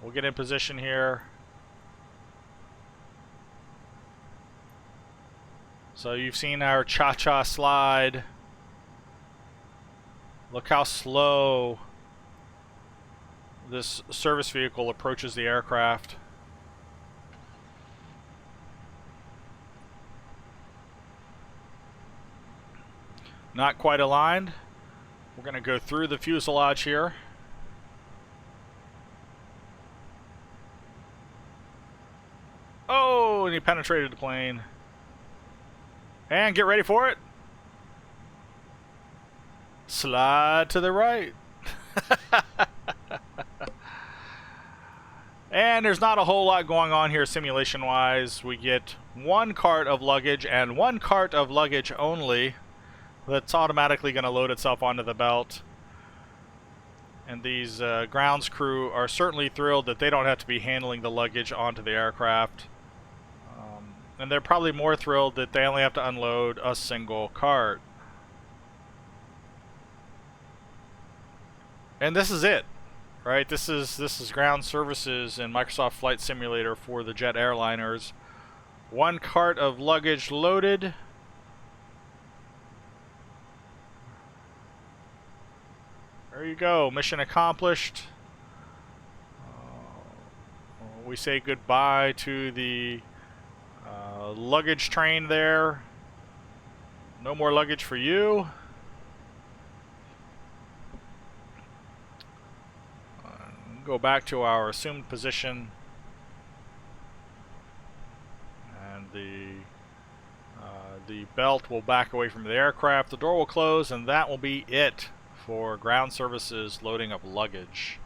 we'll get in position here. So you've seen our cha-cha slide. Look how slow this service vehicle approaches the aircraft. Not quite aligned. We're going to go through the fuselage here. Oh, and he penetrated the plane. And get ready for it. Slide to the right. And there's not a whole lot going on here simulation-wise. We get one cart of luggage and one cart of luggage only. That's automatically going to load itself onto the belt. And these grounds crew are certainly thrilled that they don't have to be handling the luggage onto the aircraft. And they're probably more thrilled that they only have to unload a single cart. And this is it, right? This is ground services in Microsoft Flight Simulator for the jet airliners. One cart of luggage loaded. There you go, mission accomplished. We say goodbye to the luggage train there. No more luggage for you. Go back to our assumed position. And the belt will back away from the aircraft. The door will close, and that will be it for ground services loading of luggage.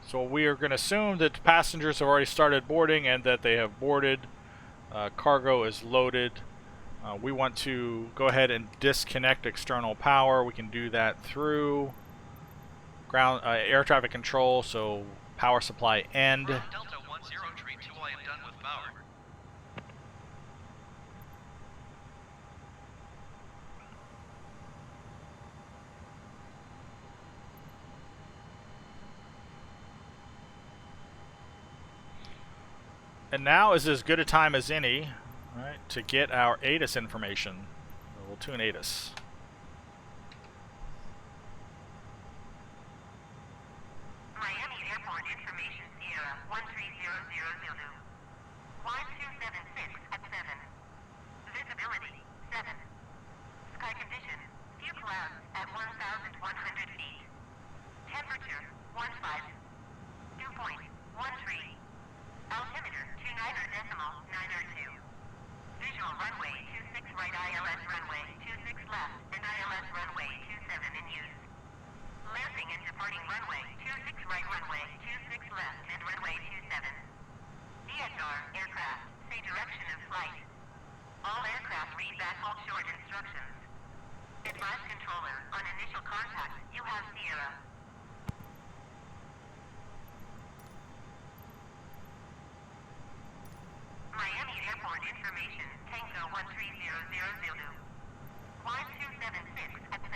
So we are going to assume that passengers have already started boarding and that they have boarded. Cargo is loaded. We want to go ahead and disconnect external power. We can do that through ground air traffic control. So power supply end. Delta 1032, I am done with power. And now is as good a time as any, right, to get our ATIS information. We'll tune ATIS. Miami Airport information, Sierra 13000, 1276 at 7. Visibility 7. Sky condition, few clouds at 1,100 feet. Temperature 15. Dew point 13. Altimeter 29.902. Visual runway 26 right, ILS runway 26 left, and ILS runway 27 in use. Landing and departing runway 26 right, runway 26 left, and runway 27. DSR aircraft, say direction of flight. All aircraft read back hold short instructions. Advise controller, on initial contact, you have Sierra. Miami Airport information, Tango 13000, 1276 at 7.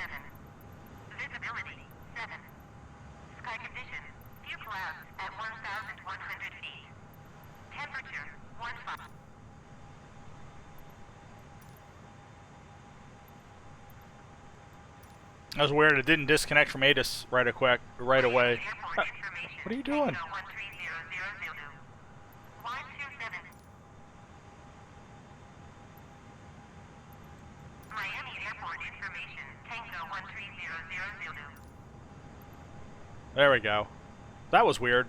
Visibility 7. Sky condition, few clouds at 1,100 feet. Temperature 15. That was weird. It didn't disconnect from ATIS right away. Miami Airport information, What are you doing? Tango 13000, 127. Miami Airport information, Tango 13000. There we go. That was weird.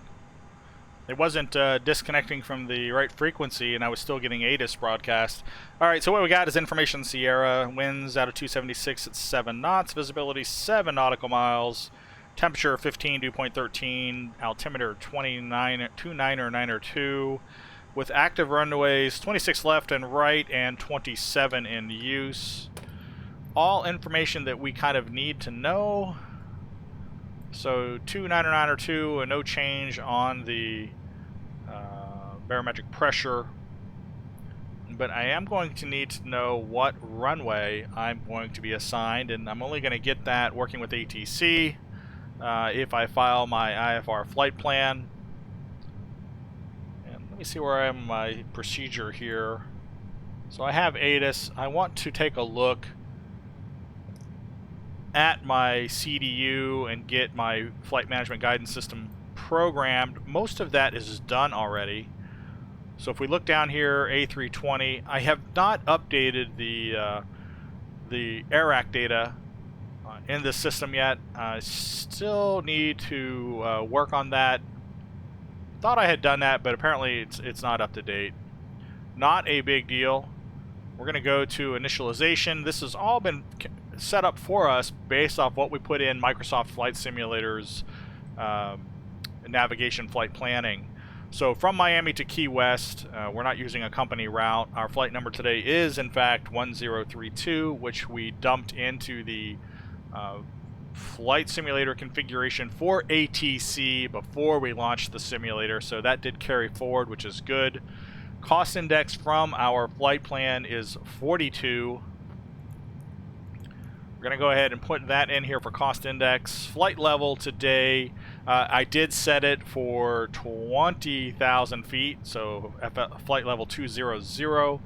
It wasn't disconnecting from the right frequency, and I was still getting ATIS broadcast. Alright, so what we got is information Sierra. Winds out of 276 at 7 knots. Visibility 7 nautical miles. Temperature 15, dew point 13, altimeter 29er2, with active runways 26 left and right and 27 in use. All information that we kind of need to know. So 29er2, and no change on the barometric pressure. But I am going to need to know what runway I'm going to be assigned, and I'm only going to get that working with ATC if I file my IFR flight plan. And let me see where I am in my procedure here. So I have ATIS. I want to take a look at my CDU and get my flight management guidance system programmed. Most of that is done already. So if we look down here, A320, I have not updated the AIRAC data in this system yet. I still need to work on that. Thought I had done that, but apparently it's not up to date. Not a big deal. We're going to go to initialization. This has all been set up for us based off what we put in Microsoft Flight Simulator's navigation flight planning. So from Miami to Key West, we're not using a company route. Our flight number today is in fact 1032, which we dumped into the flight simulator configuration for ATC before we launched the simulator, so that did carry forward, which is good. Cost index from our flight plan is 42. We're going to go ahead and put that in here for cost index. Flight level today, I did set it for 20,000 feet, so flight level 200,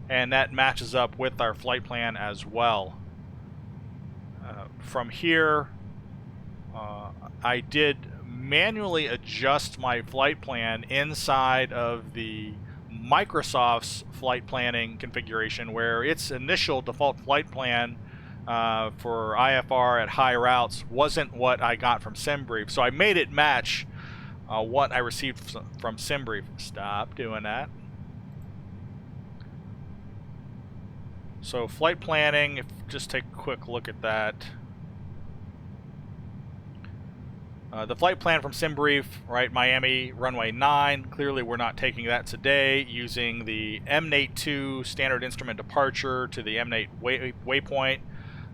and that matches up with our flight plan as well. From here, I did manually adjust my flight plan inside of the Microsoft's flight planning configuration, where its initial default flight plan for IFR at high routes wasn't what I got from SimBrief. So I made it match what I received from SimBrief. Stop doing that. So flight planning, just take a quick look at that. The flight plan from SimBrief, right, Miami, runway 9. Clearly we're not taking that today, using the MNATE-2 standard instrument departure to the MNATE waypoint,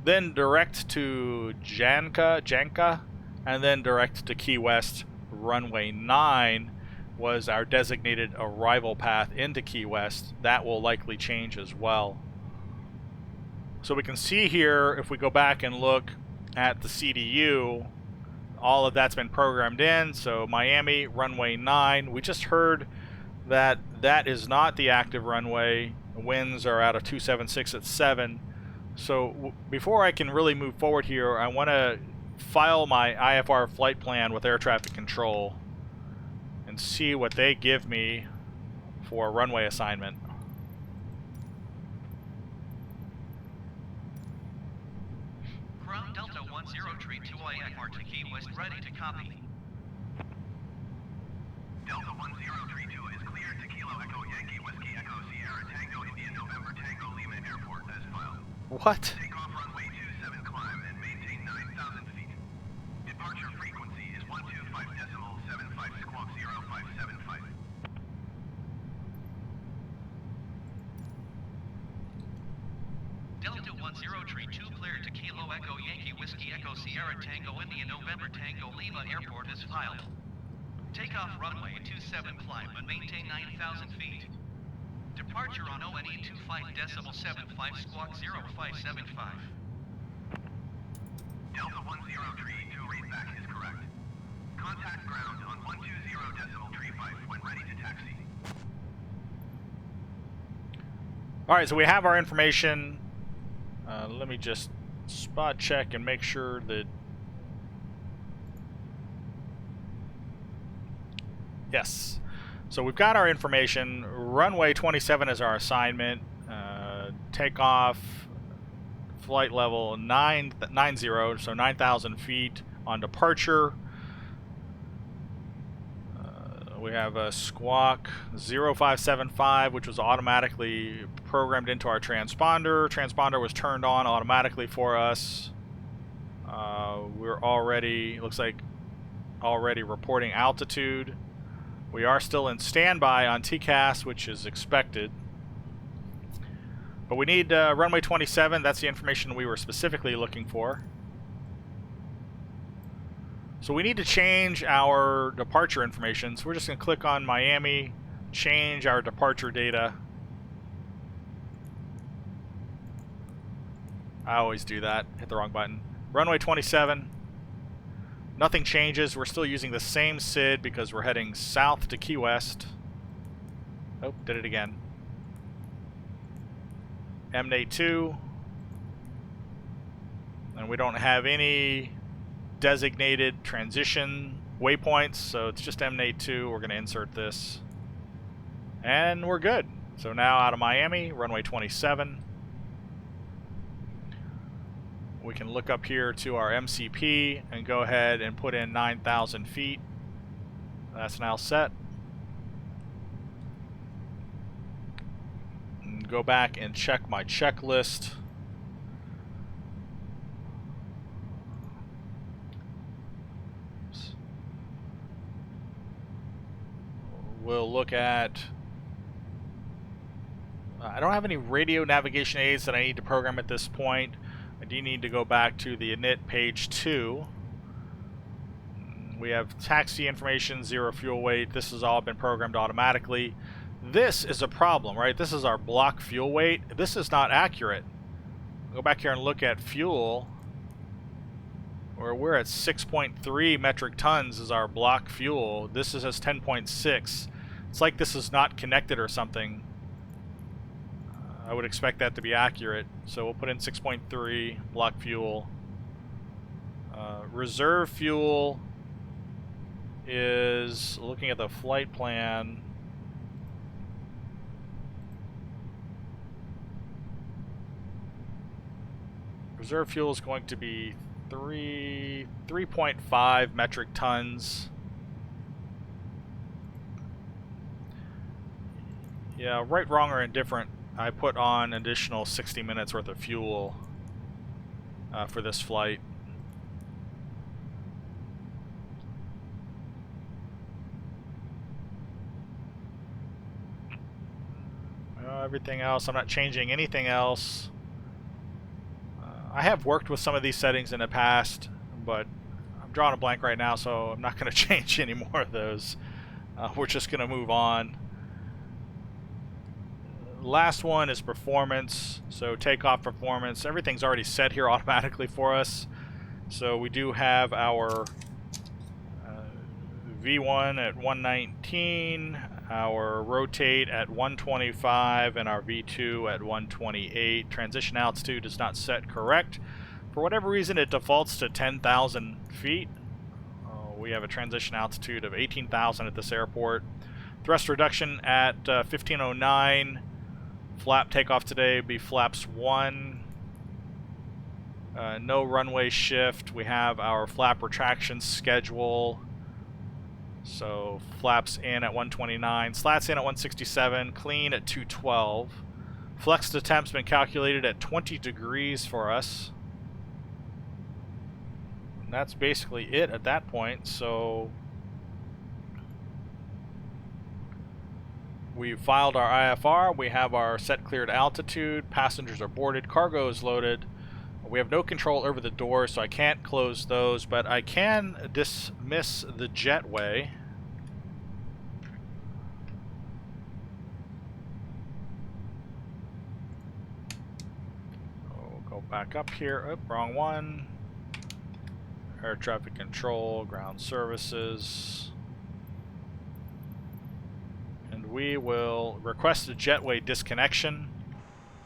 then direct to Janka, and then direct to Key West. Runway 9 was our designated arrival path into Key West. That will likely change as well. So we can see here, if we go back and look at the CDU, all of that's been programmed in. So Miami, runway 9. We just heard that that is not the active runway. The winds are out of 276 at 7. So before I can really move forward here, I want to file my IFR flight plan with air traffic control and see what they give me for a runway assignment. Ground Delta 10 tree 2IFR to Key West, ready to copy. Delta 10 tree 2 is cleared to Kilo Echo Yankee Whiskey Echo Sierra Tango India November Tango Lima Airport as filed. What? Take off runway 27 climb and maintain 9,000 feet. Departure frequency is 125.75 squawk 0575. Delta 10 tree 2 cleared to Kilo Echo Yankee Whiskey Echo Sierra Tango India November Tango Lima Airport as filed. Take off runway 27 climb and maintain 9,000 feet. Departure on ONE 25.75 squawk 0575. Delta 10 tree 2 readback is correct. Contact ground on 120.35 when ready to taxi. Alright, so we have our information. Let me just spot check and make sure that... Yes. So we've got our information. Runway 27 is our assignment. Takeoff, flight level 90, so 9,000 feet on departure. We have a squawk 0575, which was automatically programmed into our transponder. Transponder was turned on automatically for us. We're already, looks like, already reporting altitude. We are still in standby on TCAS, which is expected. But we need runway 27. That's the information we were specifically looking for. So we need to change our departure information. So we're just going to click on Miami, change our departure data. I always do that. Hit the wrong button. Runway 27. Nothing changes. We're still using the same SID because we're heading south to Key West. Oh, did it again. MNA2. And we don't have any designated transition waypoints, so it's just MNA2. We're going to insert this. And we're good. So now out of Miami, runway 27. We can look up here to our MCP and go ahead and put in 9,000 feet. That's now set. And go back and check my checklist. We'll look at... I don't have any radio navigation aids that I need to program at this point. I do need to go back to the init page 2. We have taxi information, 0 fuel weight. This has all been programmed automatically. This is a problem, right? This is our block fuel weight. This is not accurate. Go back here and look at fuel, where we're at 6.3 metric tons is our block fuel. This is as 10.6. It's like this is not connected or something. I would expect that to be accurate. So we'll put in 6.3 block fuel. Reserve fuel is, looking at the flight plan, reserve fuel is going to be 3.5 metric tons. Yeah, right, wrong, or indifferent. I put on additional 60 minutes worth of fuel for this flight. Everything else, I'm not changing anything else. I have worked with some of these settings in the past, but I'm drawing a blank right now, so I'm not going to change any more of those. We're just going to move on. Last one is performance. So takeoff performance. Everything's already set here automatically for us. So we do have our V1 at 119, our rotate at 125, and our V2 at 128. Transition altitude is not set correct. For whatever reason, it defaults to 10,000 feet. We have a transition altitude of 18,000 at this airport. Thrust reduction at 1509. Flap takeoff today would be flaps 1. No runway shift. We have our flap retraction schedule. So flaps in at 129, slats in at 167, clean at 212. Flex to temp's been calculated at 20 degrees for us. And that's basically it at that point. So we filed our IFR, we have our set cleared altitude, passengers are boarded, cargo is loaded. We have no control over the doors, so I can't close those, but I can dismiss the jetway. We'll go back up here. Oh, wrong one. Air traffic control, ground services. And we will request a jetway disconnection.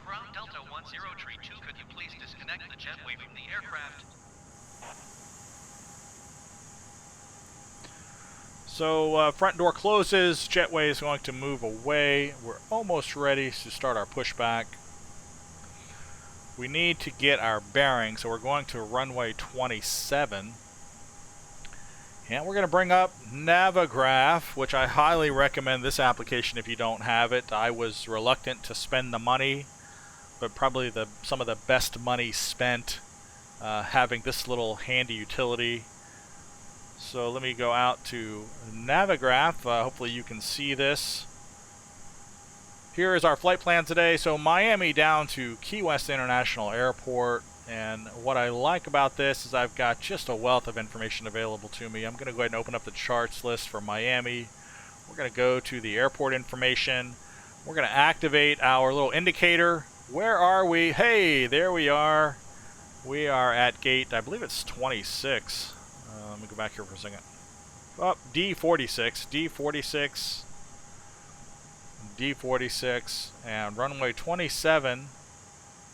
Ground Delta 1032, could you please disconnect the jetway from the aircraft? So front door closes, jetway is going to move away. We're almost ready to start our pushback. We need to get our bearings, so we're going to runway 27. And we're going to bring up Navigraph, which I highly recommend this application if you don't have it. I was reluctant to spend the money, but probably some of the best money spent having this little handy utility. So let me go out to Navigraph. Hopefully you can see this. Here is our flight plan today. So Miami down to Key West International Airport. And what I like about this is I've got just a wealth of information available to me. I'm going to go ahead and open up the charts list for Miami. We're going to go to the airport information. We're going to activate our little indicator. Where are we? Hey, there we are. We are at gate, I believe it's 26. Let me go back here for a second. Oh, D46, D46, D46, and runway 27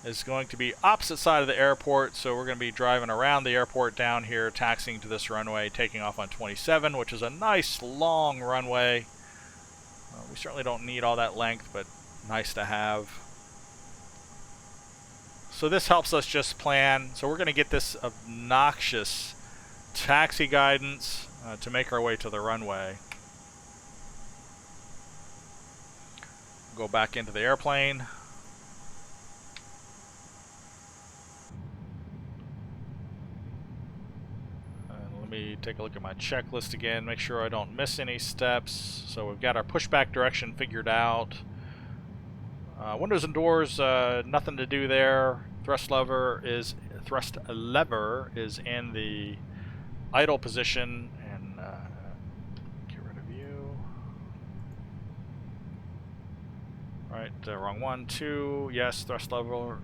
is going to be opposite side of the airport, so we're going to be driving around the airport down here, taxiing to this runway, taking off on 27, which is a nice long runway. We certainly don't need all that length, but nice to have. So this helps us just plan. So we're going to get this obnoxious taxi guidance to make our way to the runway. Go back into the airplane. And let me take a look at my checklist again, make sure I don't miss any steps. So we've got our pushback direction figured out. Windows and doors, nothing to do there. Thrust lever is in the idle position, and get rid of you. Right, wrong one. 2, yes. Thrust lever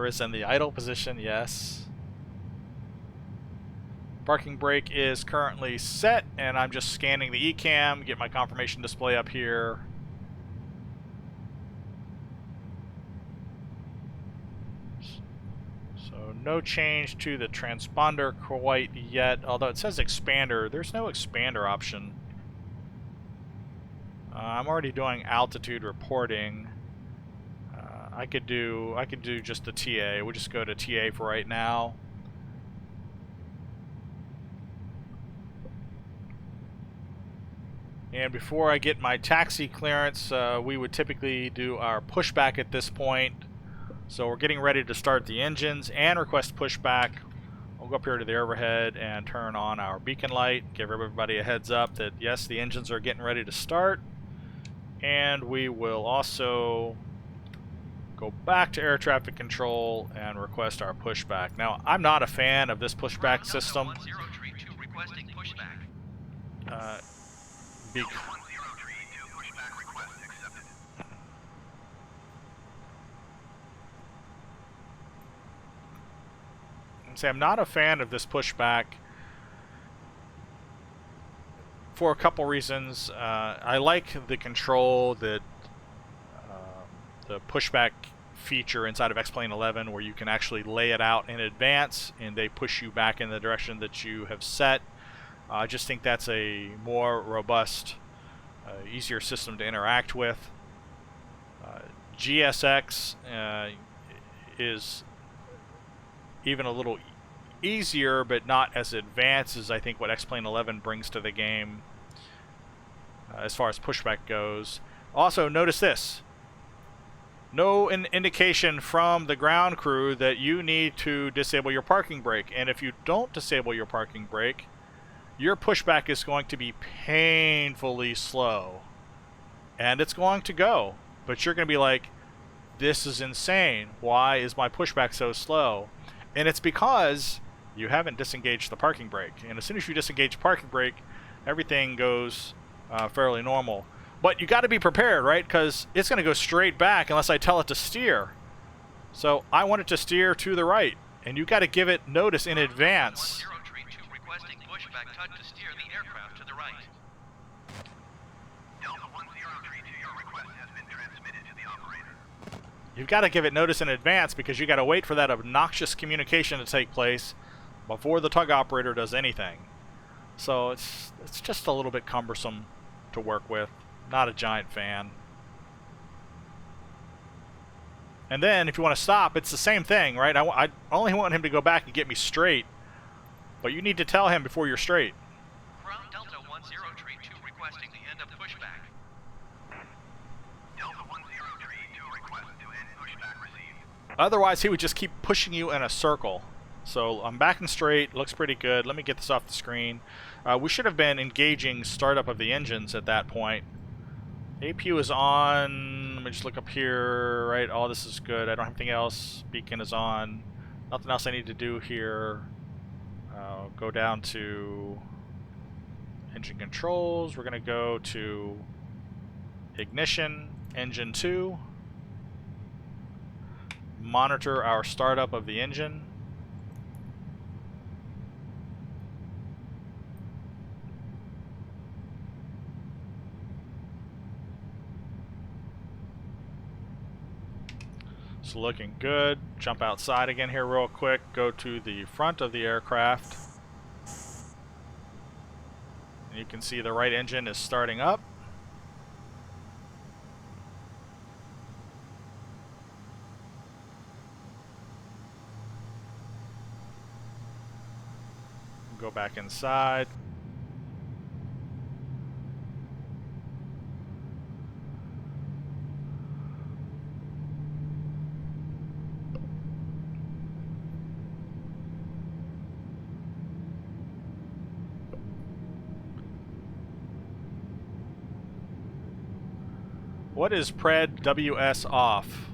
is in the idle position. Yes. Parking brake is currently set, and I'm just scanning the ECAM, get my confirmation display up here. So no change to the transponder quite yet, although it says expander. There's no expander option. I'm already doing altitude reporting. I could do just the TA. We'll just go to TA for right now. And before I get my taxi clearance, we would typically do our pushback at this point. So we're getting ready to start the engines and request pushback. We'll go up here to the overhead and turn on our beacon light, give everybody a heads up that yes, the engines are getting ready to start. And we will also go back to air traffic control and request our pushback. Now, I'm not a fan of this pushback system. I'm not a fan of this pushback for a couple reasons. I like the control that the pushback feature inside of X-Plane 11, where you can actually lay it out in advance and they push you back in the direction that you have set. I just think that's a more robust, easier system to interact with. GSX is even a little easier, but not as advanced as I think what X-Plane 11 brings to the game as far as pushback goes. Also, notice this. No indication from the ground crew that you need to disable your parking brake. And if you don't disable your parking brake, your pushback is going to be painfully slow. And it's going to go. But you're going to be like, this is insane. Why is my pushback so slow? And it's because you haven't disengaged the parking brake. And as soon as you disengage parking brake, everything goes fairly normal. But you got to be prepared, right? Because it's going to go straight back unless I tell it to steer. So I want it to steer to the right. And you got to give it notice in advance. Requesting pushback TUD to steer the aircraft to the right. Delta 1032, your request has been transmitted to the operator. You've got to give it notice in advance because you got to wait for that obnoxious communication to take place before the tug operator does anything. So it's just a little bit cumbersome to work with. Not a giant fan. And then if you want to stop, it's the same thing, right? I only want him to go back and get me straight, but you need to tell him before you're straight. From Delta 1032 requesting the end of pushback. Delta 1032 request to end pushback received. Otherwise, he would just keep pushing you in a circle. So I'm back and straight. Looks pretty good. Let me get this off the screen. We should have been engaging startup of the engines at that point. APU is on. Let me just look up here. Right, all this is good. I don't have anything else. Beacon is on. Nothing else I need to do here. Go down to engine controls. We're going to go to ignition, engine 2. Monitor our startup of the engine. It's looking good. Jump outside again here real quick. Go to the front of the aircraft. And you can see the right engine is starting up. Go back inside. What is pred WS off?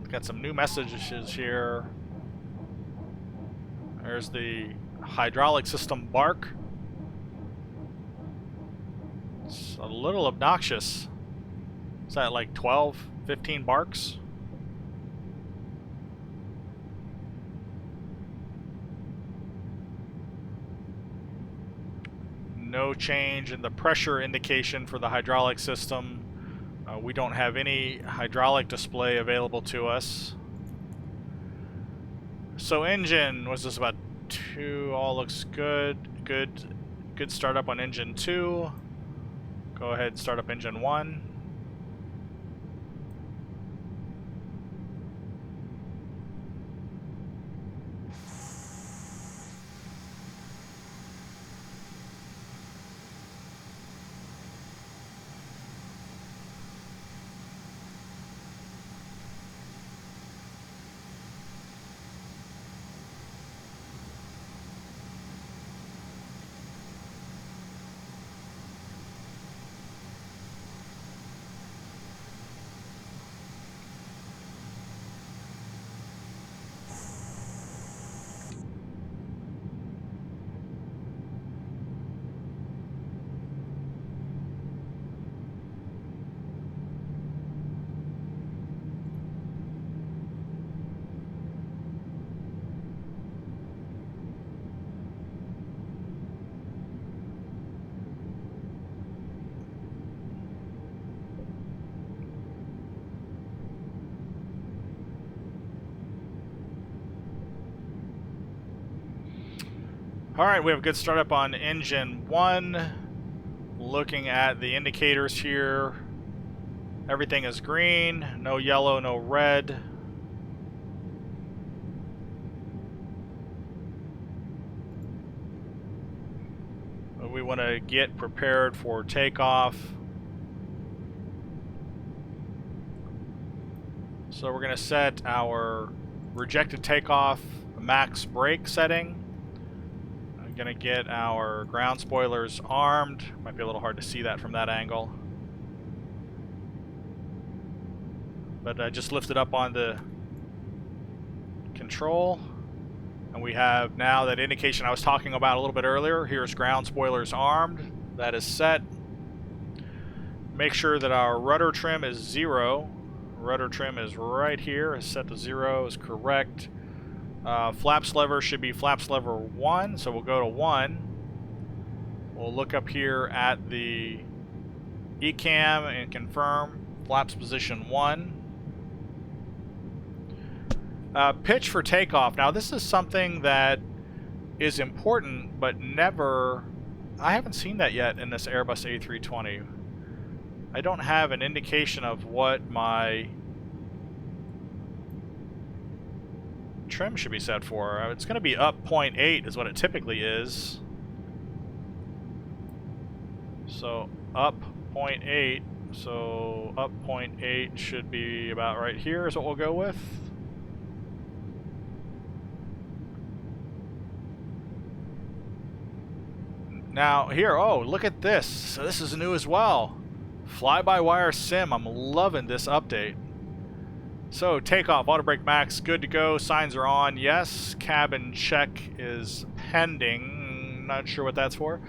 Got some new messages here. There's the hydraulic system bark. It's a little obnoxious. Is that like 12, 15 barks? No change in the pressure indication for the hydraulic system. We don't have any hydraulic display available to us. So engine, was this about 2? All looks good. Good startup on engine 2. Go ahead and start up engine 1. Alright, we have a good startup on engine 1. Looking at the indicators here, everything is green, no yellow, no red. We want to get prepared for takeoff. So we're going to set our rejected takeoff max brake setting. Gonna get our ground spoilers armed. Might be a little hard to see that from that angle. But I just lifted up on the control. And we have now that indication I was talking about a little bit earlier. Here's ground spoilers armed. That is set. Make sure that our rudder trim is 0. Rudder trim is right here. Is set to 0, is correct. Flaps lever should be flaps lever 1, so we'll go to 1. We'll look up here at the ECAM and confirm flaps position 1. Pitch for takeoff. Now this is something that is important, but I haven't seen that yet in this Airbus A320. I don't have an indication of what my trim should be set for. It's going to be up 0.8 is what it typically is. So up 0.8. So up 0.8 should be about right here is what we'll go with. Now here, oh, look at this. So this is new as well. Fly-by-wire sim. I'm loving this update. So takeoff, auto brake max, good to go. Signs are on. Yes. Cabin check is pending. Not sure what that's for.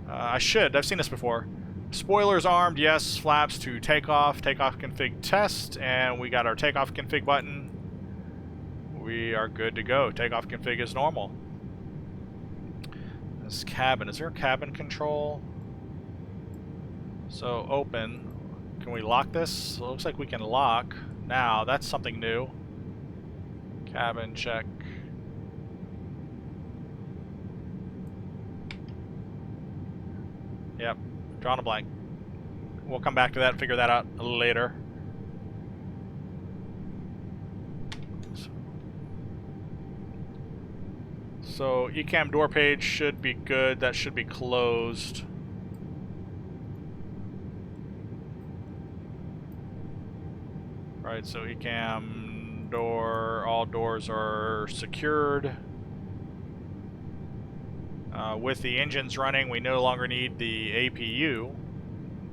I've seen this before. Spoilers armed, yes. Flaps to takeoff. Takeoff config test, and we got our takeoff config button. We are good to go. Takeoff config is normal. This cabin, is there a cabin control? So open. Can we lock this? So it looks like we can lock. Now, that's something new. Cabin check. Yep, drawn a blank. We'll come back to that and figure that out later. So ECAM door page should be good. That should be closed. Right, so ECAM door, all doors are secured. With the engines running, we no longer need the APU.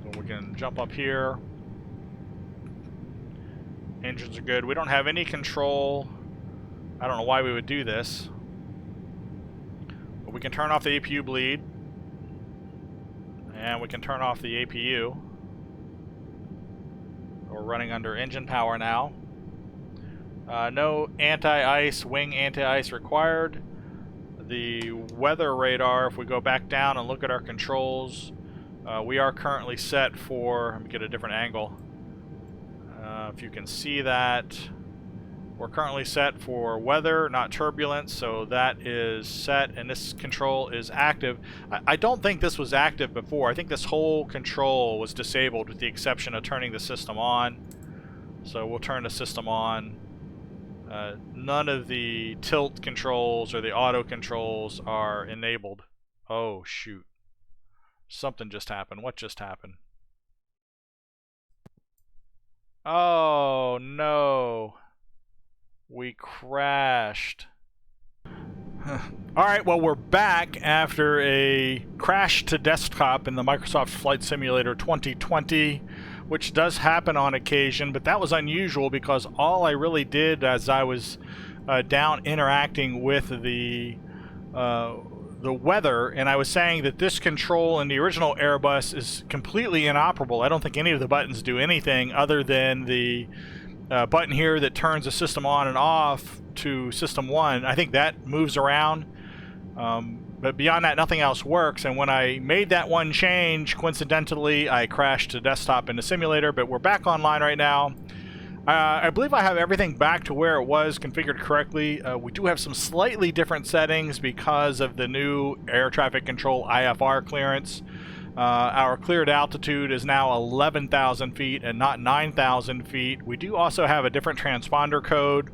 So we can jump up here. Engines are good. We don't have any control. I don't know why we would do this. But we can turn off the APU bleed. And we can turn off the APU. We're running under engine power now. No anti-ice, wing anti-ice required. The weather radar, if we go back down and look at our controls, we are currently set for, let me get a different angle. If you can see that, we're currently set for weather, not turbulence, so that is set, and this control is active. I don't think this was active before. I think this whole control was disabled with the exception of turning the system on. So we'll turn the system on. None of the tilt controls or the auto controls are enabled. Oh, shoot. Something just happened. What just happened? Oh, no. We crashed. Alright, well, we're back after a crash to desktop in the Microsoft Flight Simulator 2020, which does happen on occasion, but that was unusual because all I really did as I was down interacting with the weather, and I was saying that this control in the original Airbus is completely inoperable. I don't think any of the buttons do anything other than the button here that turns the system on and off to system 1. I think that moves around, but beyond that nothing else works. And when I made that one change, coincidentally I crashed to desktop in the simulator, but we're back online right now. I believe I have everything back to where it was configured correctly. We do have some slightly different settings because of the new air traffic control IFR clearance. Our cleared altitude is now 11,000 feet and not 9,000 feet. We do also have a different transponder code.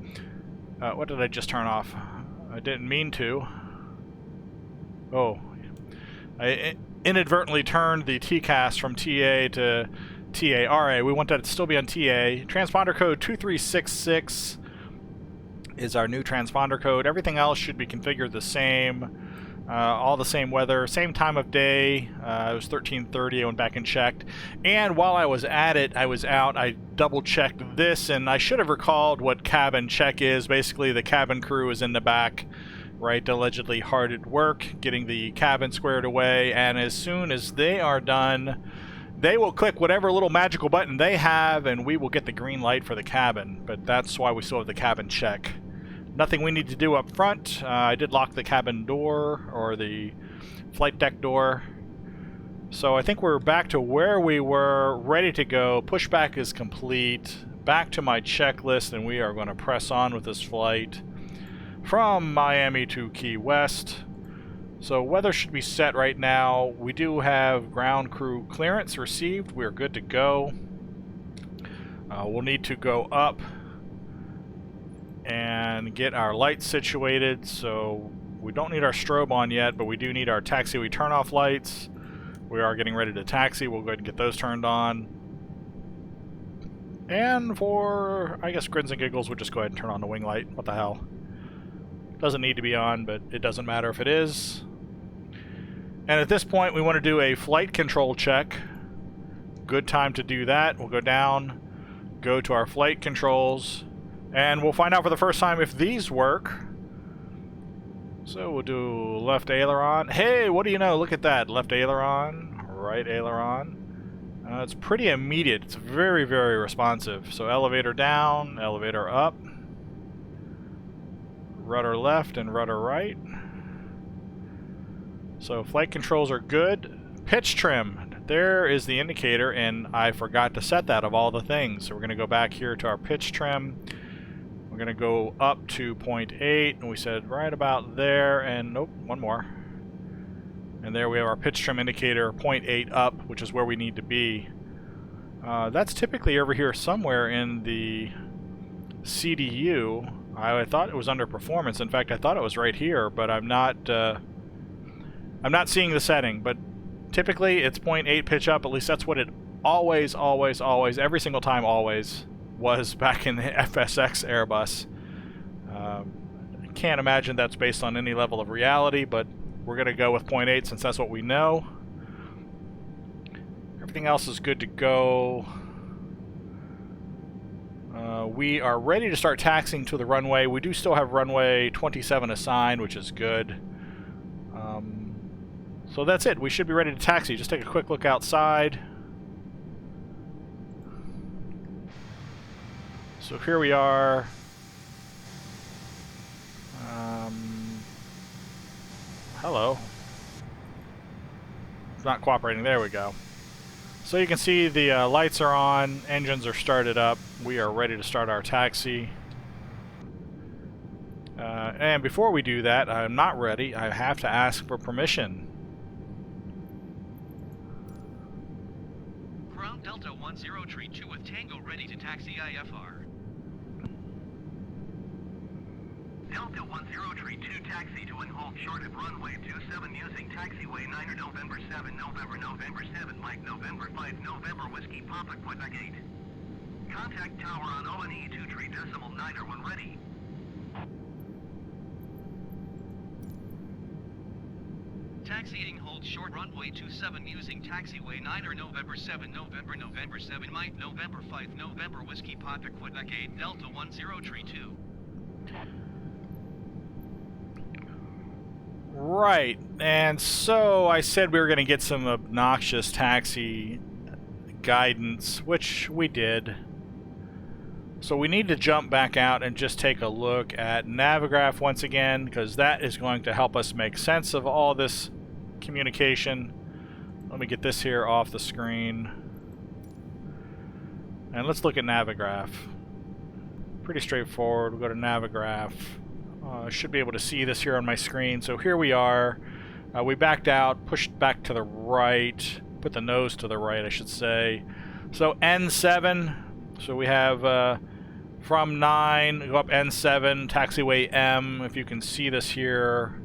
What did I just turn off? I didn't mean to. Oh. I inadvertently turned the TCAS from TA to TARA. We want that to still be on TA. Transponder code 2366 is our new transponder code. Everything else should be configured the same. All the same weather, same time of day. It was 13:30. I went back and checked. And while I was at it, I was out. I double-checked this, and I should have recalled what cabin check is. Basically, the cabin crew is in the back, right, allegedly hard at work, getting the cabin squared away. And as soon as they are done, they will click whatever little magical button they have, and we will get the green light for the cabin. But that's why we still have the cabin check. Nothing we need to do up front. I did lock the cabin door, or the flight deck door. So I think we're back to where we were, ready to go. Pushback is complete. Back to my checklist, and we are going to press on with this flight from Miami to Key West. So weather should be set right now. We do have ground crew clearance received. We're good to go. We'll need to go up and get our lights situated. So we don't need our strobe on yet, but we do need our taxiway turn-off lights. We are getting ready to taxi. We'll go ahead and get those turned on. And for, I guess, grins and giggles, we'll just go ahead and turn on the wing light. What the hell? Doesn't need to be on, but it doesn't matter if it is. And at this point, we want to do a flight control check. Good time to do that. We'll go down, go to our flight controls, and we'll find out for the first time if these work. So we'll do left aileron. Hey, what do you know? Look at that. Left aileron, right aileron. It's pretty immediate. It's very, very responsive. So elevator down, elevator up, rudder left and rudder right. So flight controls are good. Pitch trim. There is the indicator, and I forgot to set that of all the things. So we're going to go back here to our pitch trim. We're going to go up to 0.8, and we said right about there, and nope, one more. And there we have our pitch trim indicator, 0.8 up, which is where we need to be. That's typically over here somewhere in the CDU. I thought it was under performance. In fact, I thought it was right here, but I'm not seeing the setting. But typically it's 0.8 pitch up. At least that's what it always, every single time always was back in the FSX Airbus. I can't imagine that's based on any level of reality, but we're going to go with 0.8 since that's what we know. Everything else is good to go. We are ready to start taxiing to the runway. We do still have runway 27 assigned, which is good. So that's it. We should be ready to taxi. Just take a quick look outside. So here we are. Hello. It's not cooperating. There we go. So you can see the lights are on, engines are started up. We are ready to start our taxi. And before we do that, I'm not ready. I have to ask for permission. Ground Delta 10 Tree 2 with Tango ready to taxi IFR. Delta 10 Tree 2 taxi to and hold short of runway 27 using taxiway 9 November 7 November 7 Mike November 5 November Whiskey Papa Quebec 8. Contact tower on O&E 2 Tree decimal 9 when ready. Taxiing hold short runway 27 using taxiway 9 November 7 November 7 Mike November 5 November Whiskey Papa Quebec 8 Delta 10 Tree 2. Right, and so I said we were going to get some obnoxious taxi guidance, which we did. So we need to jump back out and just take a look at Navigraph once again, because that is going to help us make sense of all this communication. Let me get this here off the screen. And let's look at Navigraph. Pretty straightforward. We'll go to Navigraph. I should be able to see this here on my screen. So here we are. We backed out, pushed back to the right, put the nose to the right, I should say. So N7. So we have from 9, go up N7, taxiway M, if you can see this here.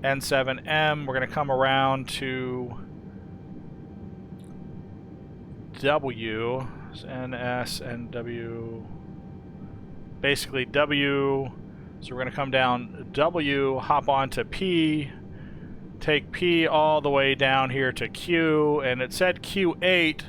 N7M, we're going to come around to W, NS, NW, basically W, so we're going to come down W, hop on to P, take P all the way down here to Q, and it said Q8.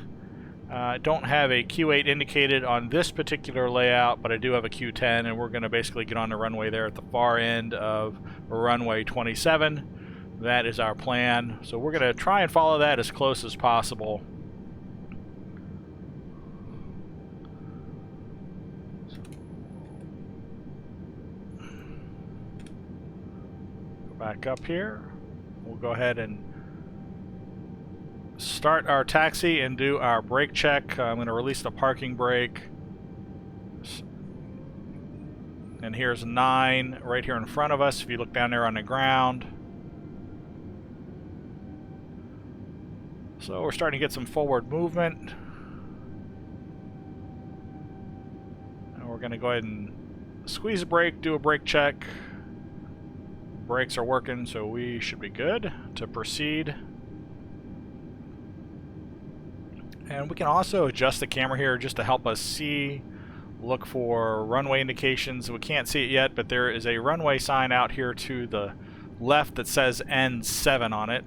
I don't have a Q8 indicated on this particular layout, but I do have a Q10, and we're going to basically get on the runway there at the far end of runway 27. That is our plan. So we're going to try and follow that as close as possible. Go back up here. We'll go ahead and start our taxi and do our brake check. I'm going to release the parking brake. And here's 9 right here in front of us if you look down there on the ground. So we're starting to get some forward movement. And we're going to go ahead and squeeze the brake, do a brake check. Brakes are working, so we should be good to proceed. And we can also adjust the camera here just to help us see, look for runway indications. We can't see it yet, but there is a runway sign out here to the left that says N7 on it.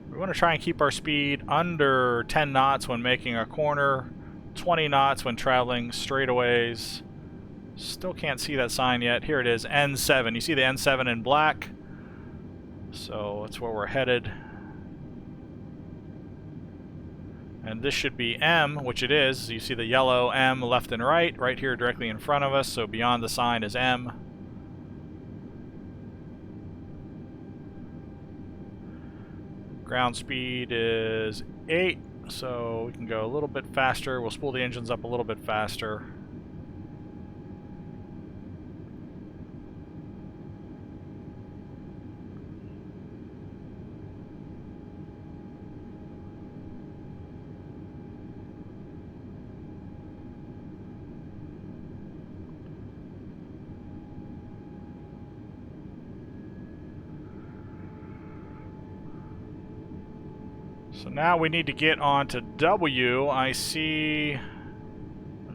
We want to try and keep our speed under 10 knots when making a corner, 20 knots when traveling straightaways. Still can't see that sign yet. Here it is, N7. You see the N7 in black? So that's where we're headed. And this should be M, which it is. You see the yellow M left and right here directly in front of us. So beyond the sign is M. Ground speed is 8, so we can go a little bit faster. We'll spool the engines up a little bit faster. So now we need to get on to W. I see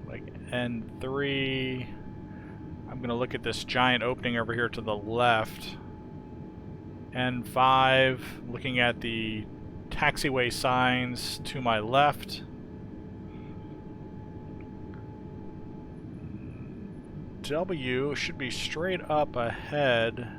like N3. I'm going to look at this giant opening over here to the left. N5, looking at the taxiway signs to my left. W should be straight up ahead.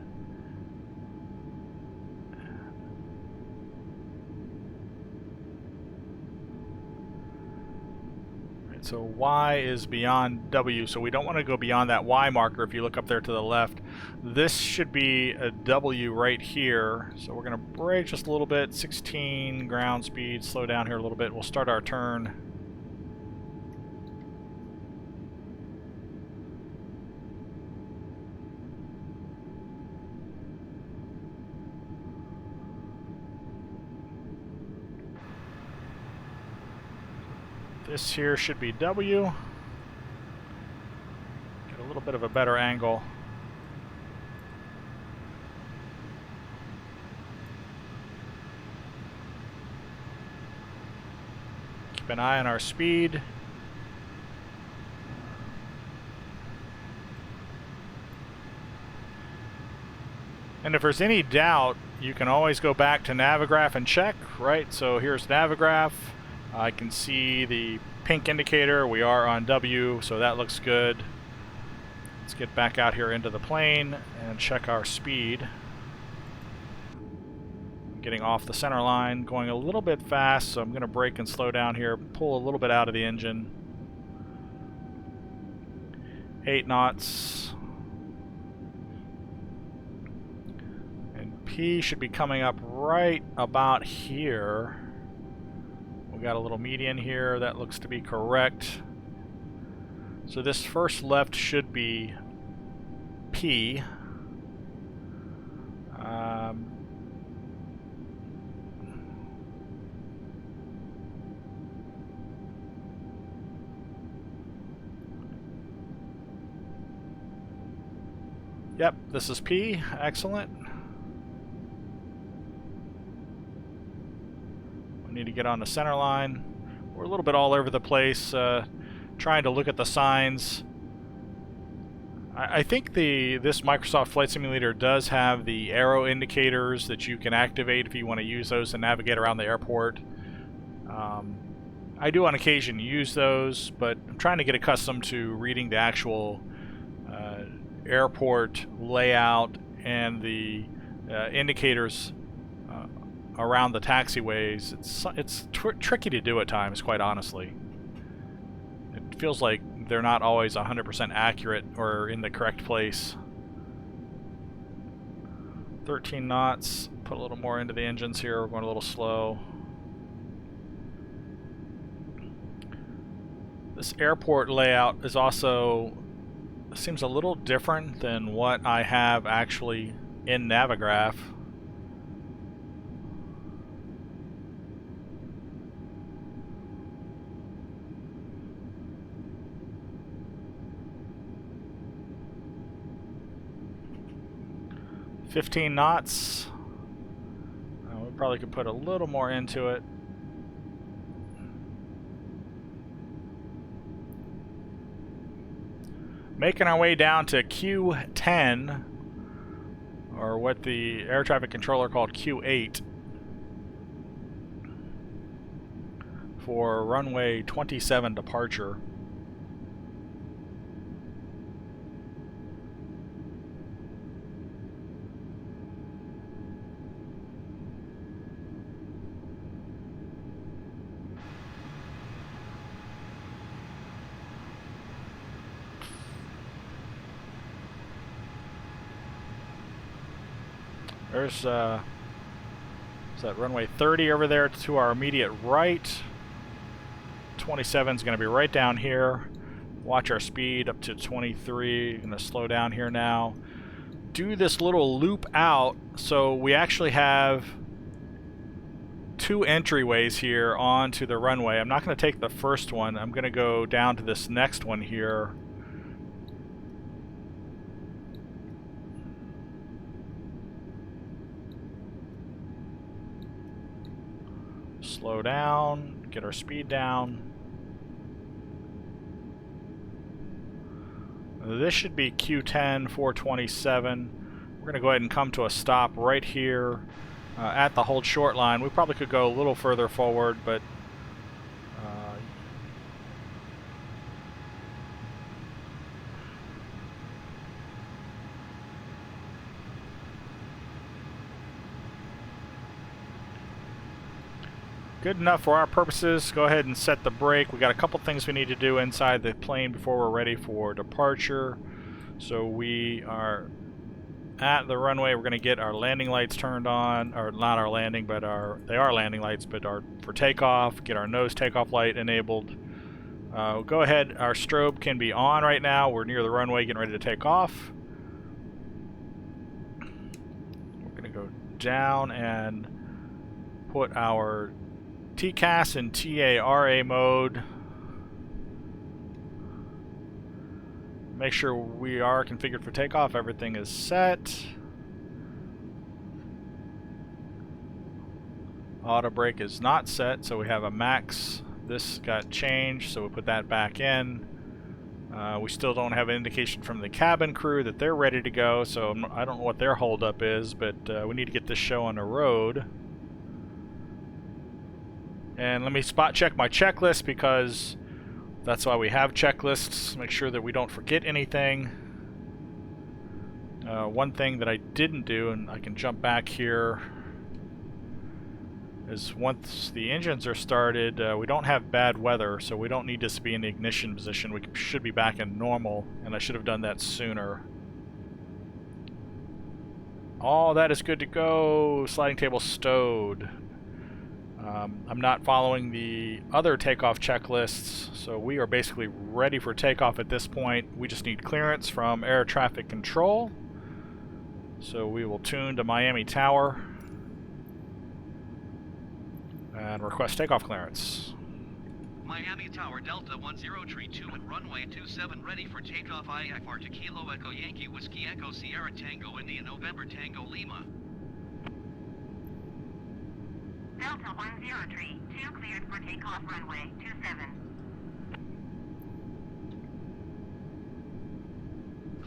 So Y is beyond W, so we don't want to go beyond that Y marker if you look up there to the left. This should be a W right here, so we're going to brake just a little bit, 16 ground speed, slow down here a little bit. We'll start our turn. This here should be W. Get a little bit of a better angle. Keep an eye on our speed. And if there's any doubt, you can always go back to Navigraph and check, right? So here's Navigraph. I can see the pink indicator. We are on W, so that looks good. Let's get back out here into the plane and check our speed. I'm getting off the center line, going a little bit fast, so I'm going to brake and slow down here, pull a little bit out of the engine. 8 knots. And P should be coming up right about here. We got a little median here, that looks to be correct. So this first left should be P. Yep, this is P. Excellent. Need to get on the center line. We're a little bit all over the place, trying to look at the signs. I think this Microsoft Flight Simulator does have the arrow indicators that you can activate if you want to use those to navigate around the airport. I do on occasion use those, but I'm trying to get accustomed to reading the actual airport layout and the indicators around the taxiways. It's tricky to do at times, quite honestly. It feels like they're not always 100% accurate or in the correct place. 13 knots. Put a little more into the engines here. We're going a little slow. This airport layout is also seems a little different than what I have actually in Navigraph. 15 knots. We probably could put a little more into it. Making our way down to Q10, or what the air traffic controller called Q8, for runway 27 departure. There's is that runway 30 over there to our immediate right. 27 is going to be right down here. Watch our speed up to 23. Going to slow down here now. Do this little loop out, so we actually have two entryways here onto the runway. I'm not going to take the first one. I'm going to go down to this next one here. Slow down, get our speed down. This should be Q10, 427. We're going to go ahead and come to a stop right here at the hold short line. We probably could go a little further forward, but good enough for our purposes. Go ahead and set the brake. We got a couple things we need to do inside the plane before we're ready for departure. So we are at the runway. We're going to get our landing lights turned on, or not our landing, but they are landing lights, but for takeoff. Get our nose takeoff light enabled. Go ahead. Our strobe can be on right now. We're near the runway, getting ready to take off. We're going to go down and put our TCAS and TARA mode. Make sure we are configured for takeoff. Everything is set. Auto brake is not set, so we have a max. This got changed, so we put that back in. We still don't have an indication from the cabin crew that they're ready to go, so I don't know what their holdup is, but we need to get this show on the road. And let me spot check my checklist, because that's why we have checklists. Make sure that we don't forget anything. One thing that I didn't do, and I can jump back here, is once the engines are started, we don't have bad weather, so we don't need this to be in the ignition position. We should be back in normal, and I should have done that sooner. All that is good to go. Sliding table stowed. I'm not following the other takeoff checklists, so we are basically ready for takeoff at this point. We just need clearance from air traffic control. So we will tune to Miami Tower and request takeoff clearance. Miami Tower, Delta 1032 and runway 27 ready for takeoff. IFR to Kilo Echo Yankee Whiskey Echo Sierra Tango India November Tango Lima. Delta 1032 cleared for takeoff runway 27.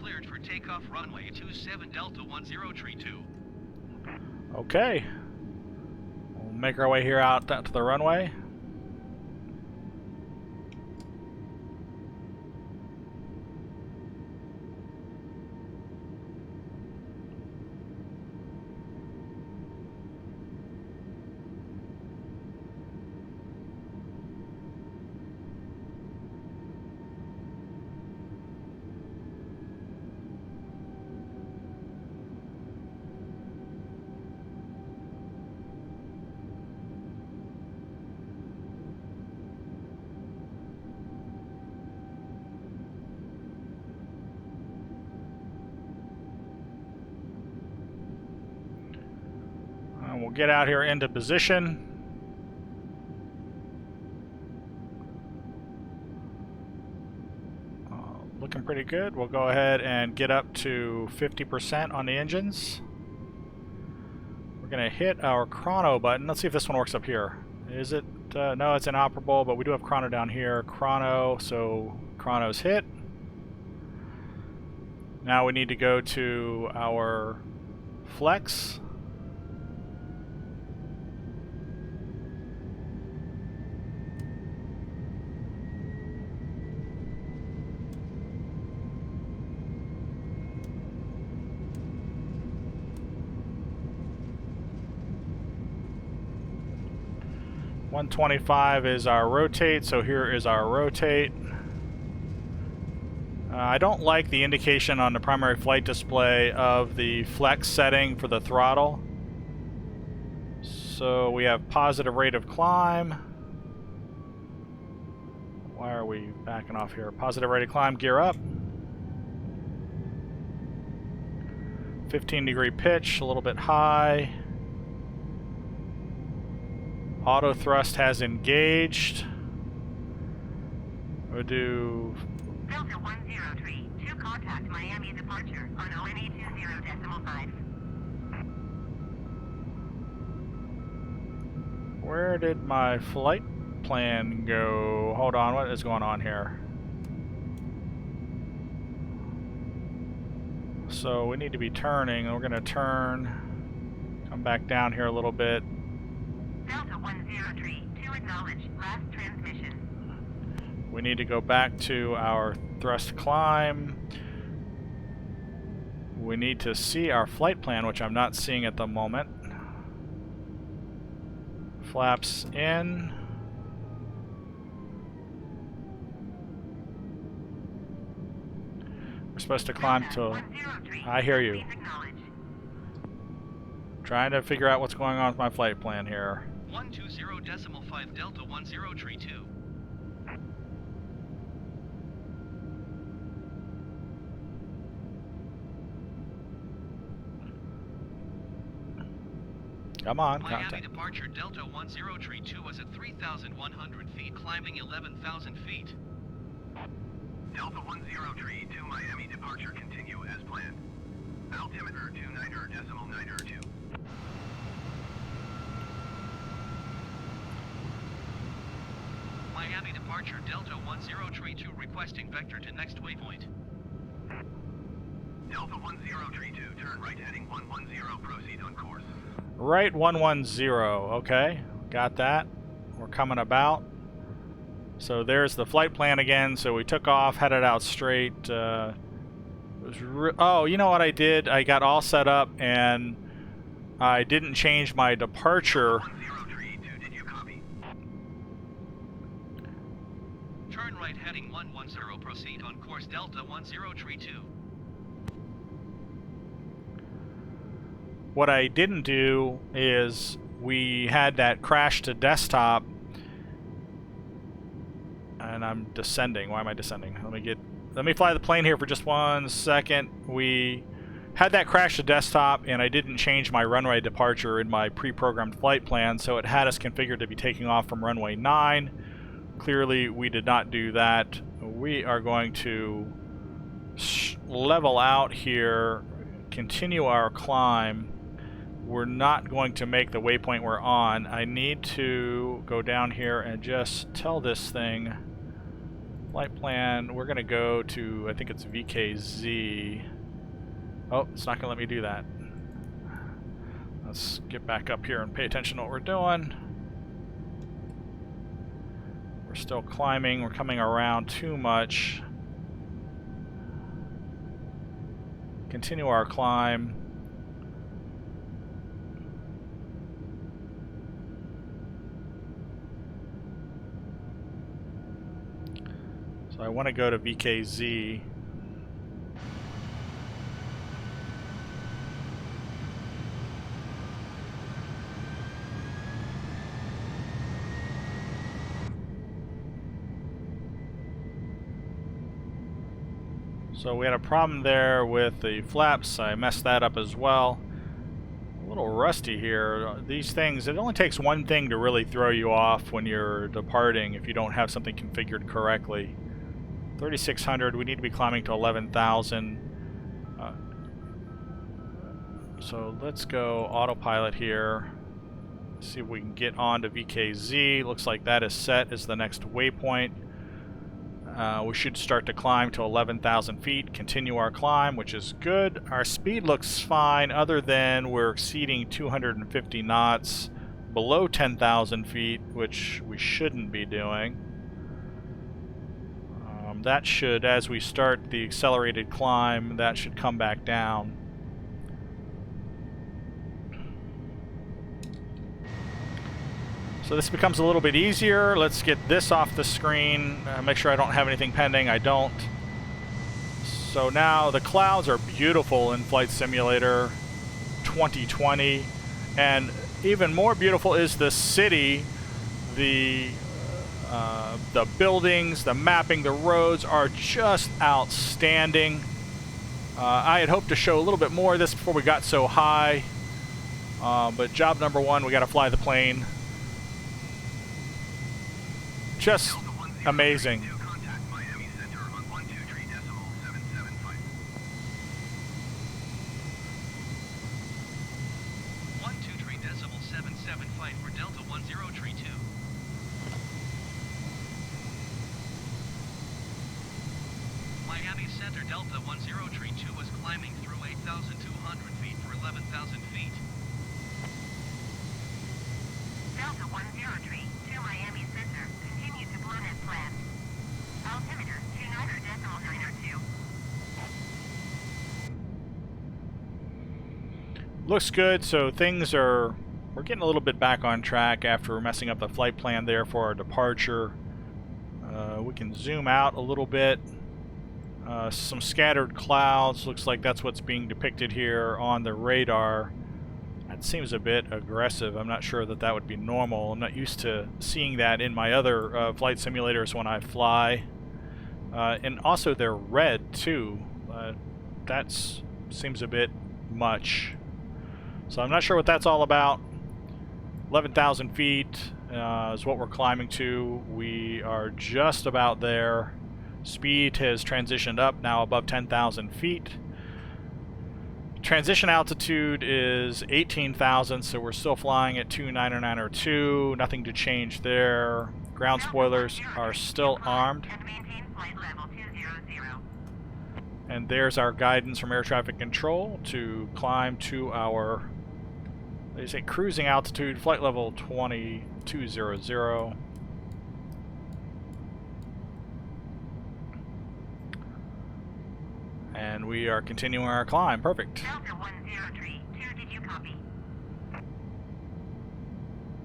Cleared for takeoff runway 27 Delta 1032. Okay. We'll make our way here out to the runway. We'll get out here into position. Looking pretty good. We'll go ahead and get up to 50% on the engines. We're going to hit our chrono button. Let's see if this one works up here. Is it? No, it's inoperable, but we do have chrono down here. Chrono, so chrono's hit. Now we need to go to our flex. $125 is our rotate, so here is our rotate. I don't like the indication on the primary flight display of the flex setting for the throttle. So we have positive rate of climb. Why are we backing off here? Positive rate of climb, gear up. 15-degree pitch, a little bit high. Auto thrust has engaged. We'll do Delta 103 to contact Miami departure on ONE 20.5. Where did my flight plan go? Hold on, what is going on here? So we need to be turning. We're going to turn, come back down here a little bit. Delta 103 to acknowledge last transmission. We need to go back to our thrust climb. We need to see our flight plan, which I'm not seeing at the moment. Flaps in. We're supposed to climb to... I hear you. Trying to figure out what's going on with my flight plan here. 120.5 Delta 1032. Come on, Miami contact. departure Delta 1032 was at 3,100 feet, climbing 11,000 feet. Delta 103 to Miami departure continue as planned. Altimeter 29.902. Miami departure Delta 1032 requesting vector to next waypoint. Delta 1032, turn right heading 110, proceed on course. Right 110, okay. Got that. We're coming about. So there's the flight plan again. So we took off, headed out straight. Oh, you know what I did? I got all set up and I didn't change my departure. 1032, did you copy? Turn right heading 110, proceed on course Delta 1032. What I didn't do is we had that crash to desktop, and I'm descending. Why am I descending? Let me fly the plane here for just 1 second. We had that crash to desktop, and I didn't change my runway departure in my pre-programmed flight plan, so it had us configured to be taking off from runway 9. Clearly, we did not do that. We are going to level out here, continue our climb. We're not going to make the waypoint we're on. I need to go down here and just tell this thing, flight plan, we're going to go to, I think it's VKZ. Oh, it's not going to let me do that. Let's get back up here and pay attention to what we're doing. We're still climbing. We're coming around too much. Continue our climb. So I want to go to VKZ. So we had a problem there with the flaps. I messed that up as well. A little rusty here. These things, it only takes one thing to really throw you off when you're departing if you don't have something configured correctly. 3,600, we need to be climbing to 11,000. So let's go autopilot here. See if we can get on to VKZ. Looks like that is set as the next waypoint. We should start to climb to 11,000 feet, continue our climb, which is good. Our speed looks fine, other than we're exceeding 250 knots below 10,000 feet, which we shouldn't be doing. That should, as we start the accelerated climb, that should come back down. So this becomes a little bit easier. Let's get this off the screen. Make sure I don't have anything pending. I don't. So now the clouds are beautiful in Flight Simulator 2020. And even more beautiful is the city. The buildings, the mapping, the roads are just outstanding. I had hoped to show a little bit more of this before we got so high. But job number one, we got to fly the plane. Just amazing. Contact Miami Center on 123.775. 123.775 for Delta 1032. Miami Center Delta 1032 is climbing through 8,200 feet for 11,000 feet. Delta 103 to Miami Center. Continue to plan as planned. Altimeter 29.902. Looks good, so things are... We're getting a little bit back on track after messing up the flight plan there for our departure. We can zoom out a little bit. Some scattered clouds. Looks like that's what's being depicted here on the radar. That seems a bit aggressive. I'm not sure that that would be normal. I'm not used to seeing that in my other flight simulators when I fly. And also they're red too. That seems a bit much. So I'm not sure what that's all about. 11,000 feet is what we're climbing to. We are just about there. Speed has transitioned up, now above 10,000 feet. Transition altitude is 18,000, so we're still flying at 29902. Nothing to change there. Ground spoilers are still armed. And maintain flight level 200. And there's our guidance from air traffic control to climb to our, they say, cruising altitude, flight level 2200. And we are continuing our climb. Perfect. Delta 103 did you copy?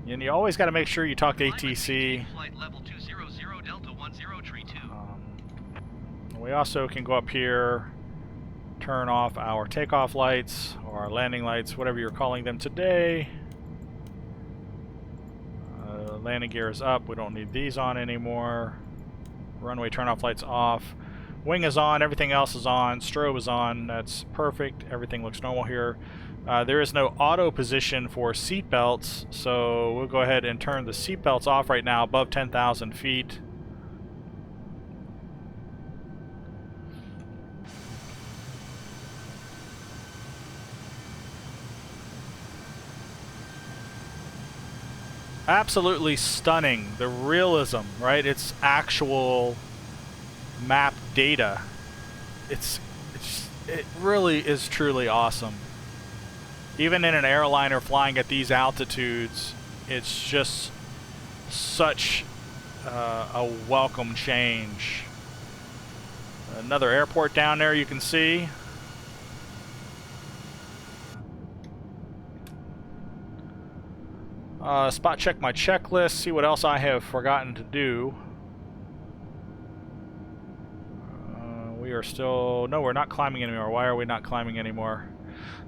And you always got to make sure you talk to ATC. Flight level 200 Delta 1032. We also can go up here, turn off our takeoff lights, or our landing lights, whatever you're calling them today. Landing gear is up. We don't need these on anymore. Runway turn-off lights off. Wing is on. Everything else is on. Strobe is on. That's perfect. Everything looks normal here. There is no auto position for seat belts, so we'll go ahead and turn the seat belts off right now above 10,000 feet. Absolutely stunning. The realism, right? It's actual map data. It really is truly awesome. Even in an airliner flying at these altitudes, it's just such a welcome change. Another airport down there you can see. Spot check my checklist, see what else I have forgotten to do. We are still... No, we're not climbing anymore. Why are we not climbing anymore?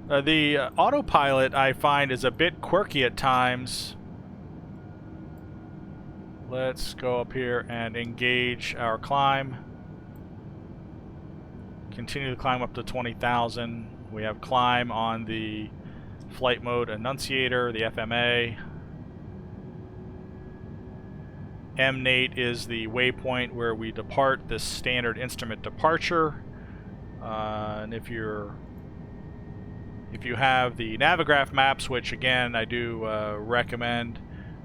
The autopilot, I find, is a bit quirky at times. Let's go up here and engage our climb. Continue to climb up to 20,000. We have climb on the flight mode annunciator, the FMA. MNATE is the waypoint where we depart this standard instrument departure. And if you're If you have the Navigraph maps, which again I do recommend,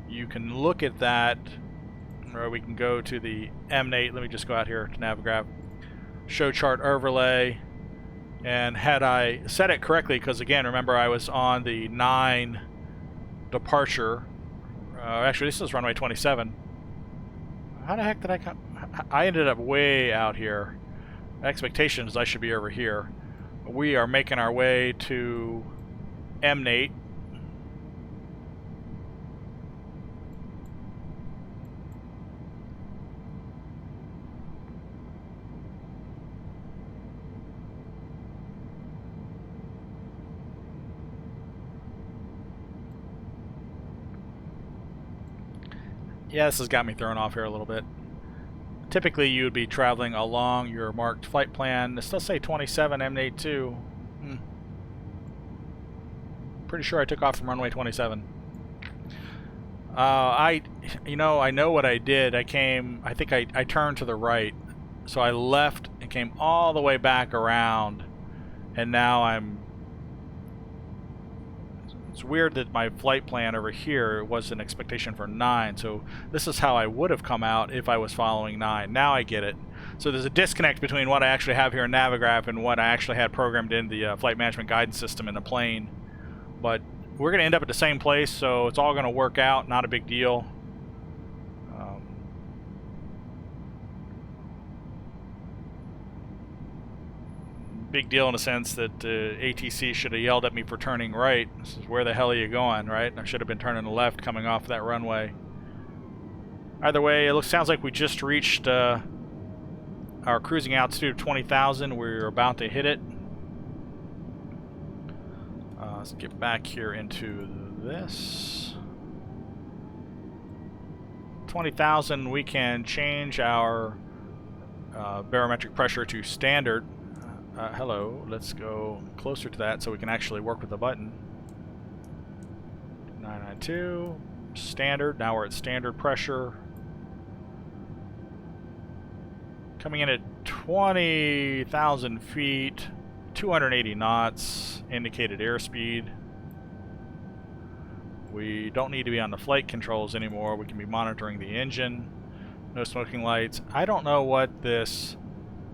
you can look at that, or we can go to the MNATE. Let me just go out here to Navigraph, show chart overlay, and had I set it correctly, because again, remember I was on the 9 departure. Actually, this is runway 27. How the heck did I come? I ended up way out here. Expectations I should be over here. We are making our way to MNATE. Yeah, this has got me thrown off here a little bit. Typically, you would be traveling along your marked flight plan. It still say 27 MNATE2. Pretty sure I took off from runway 27. I know what I did. I think I turned to the right. So I left and came all the way back around. And now it's weird that my flight plan over here was an expectation for 9, so this is how I would have come out if I was following 9. Now I get it. So there's a disconnect between what I actually have here in Navigraph and what I actually had programmed in the flight management guidance system in the plane. But we're going to end up at the same place, so it's all going to work out, not a big deal. Big deal in the sense that ATC should have yelled at me for turning right. This is where the hell are you going, right? I should have been turning left coming off that runway. Either way, sounds like we just reached our cruising altitude of 20,000. We're about to hit it. Let's get back here into this. 20,000, we can change our barometric pressure to standard. Hello, let's go closer to that so we can actually work with the button. 992, standard. Now we're at standard pressure. Coming in at 20,000 feet, 280 knots, indicated airspeed. We don't need to be on the flight controls anymore. We can be monitoring the engine. No smoking lights. I don't know what this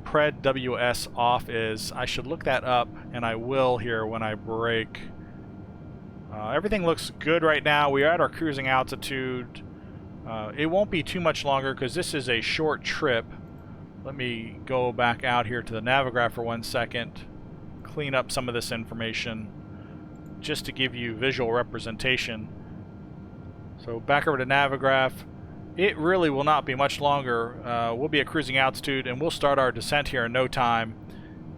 Pred WS off is. I should look that up, and I will here when I break. Everything looks good right now. We are at our cruising altitude. It won't be too much longer because this is a short trip. Let me go back out here to the Navigraph for 1 second, clean up some of this information just to give you visual representation. So back over to Navigraph. It really will not be much longer. We'll be at cruising altitude, and we'll start our descent here in no time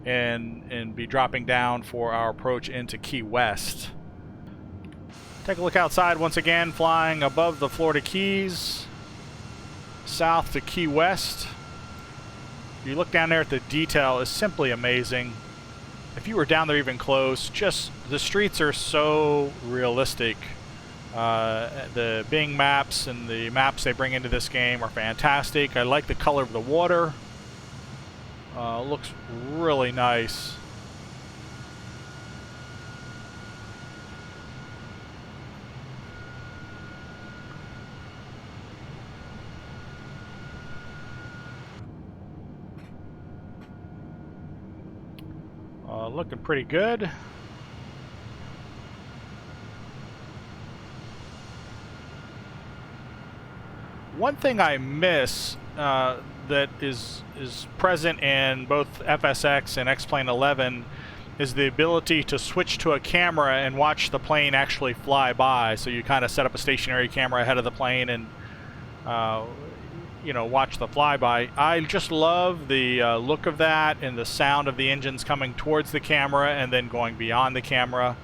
and be dropping down for our approach into Key West. Take a look outside once again, flying above the Florida Keys, south to Key West. If you look down there at the detail, it's simply amazing. If you were down there even close, just the streets are so realistic. The Bing maps and the maps they bring into this game are fantastic. I like the color of the water. Looks really nice. Looking pretty good. One thing I miss that is present in both FSX and X-Plane 11 is the ability to switch to a camera and watch the plane actually fly by. So you kind of set up a stationary camera ahead of the plane and watch the flyby. I just love the look of that and the sound of the engines coming towards the camera and then going beyond the camera.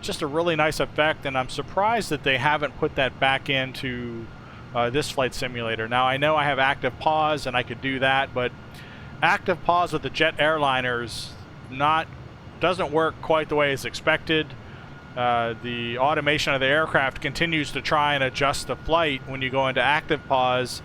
Just a really nice effect, and I'm surprised that they haven't put that back into this flight simulator. Now I know I have active pause and I could do that, but active pause with the jet airliners doesn't work quite the way it's expected. The automation of the aircraft continues to try and adjust the flight when you go into active pause,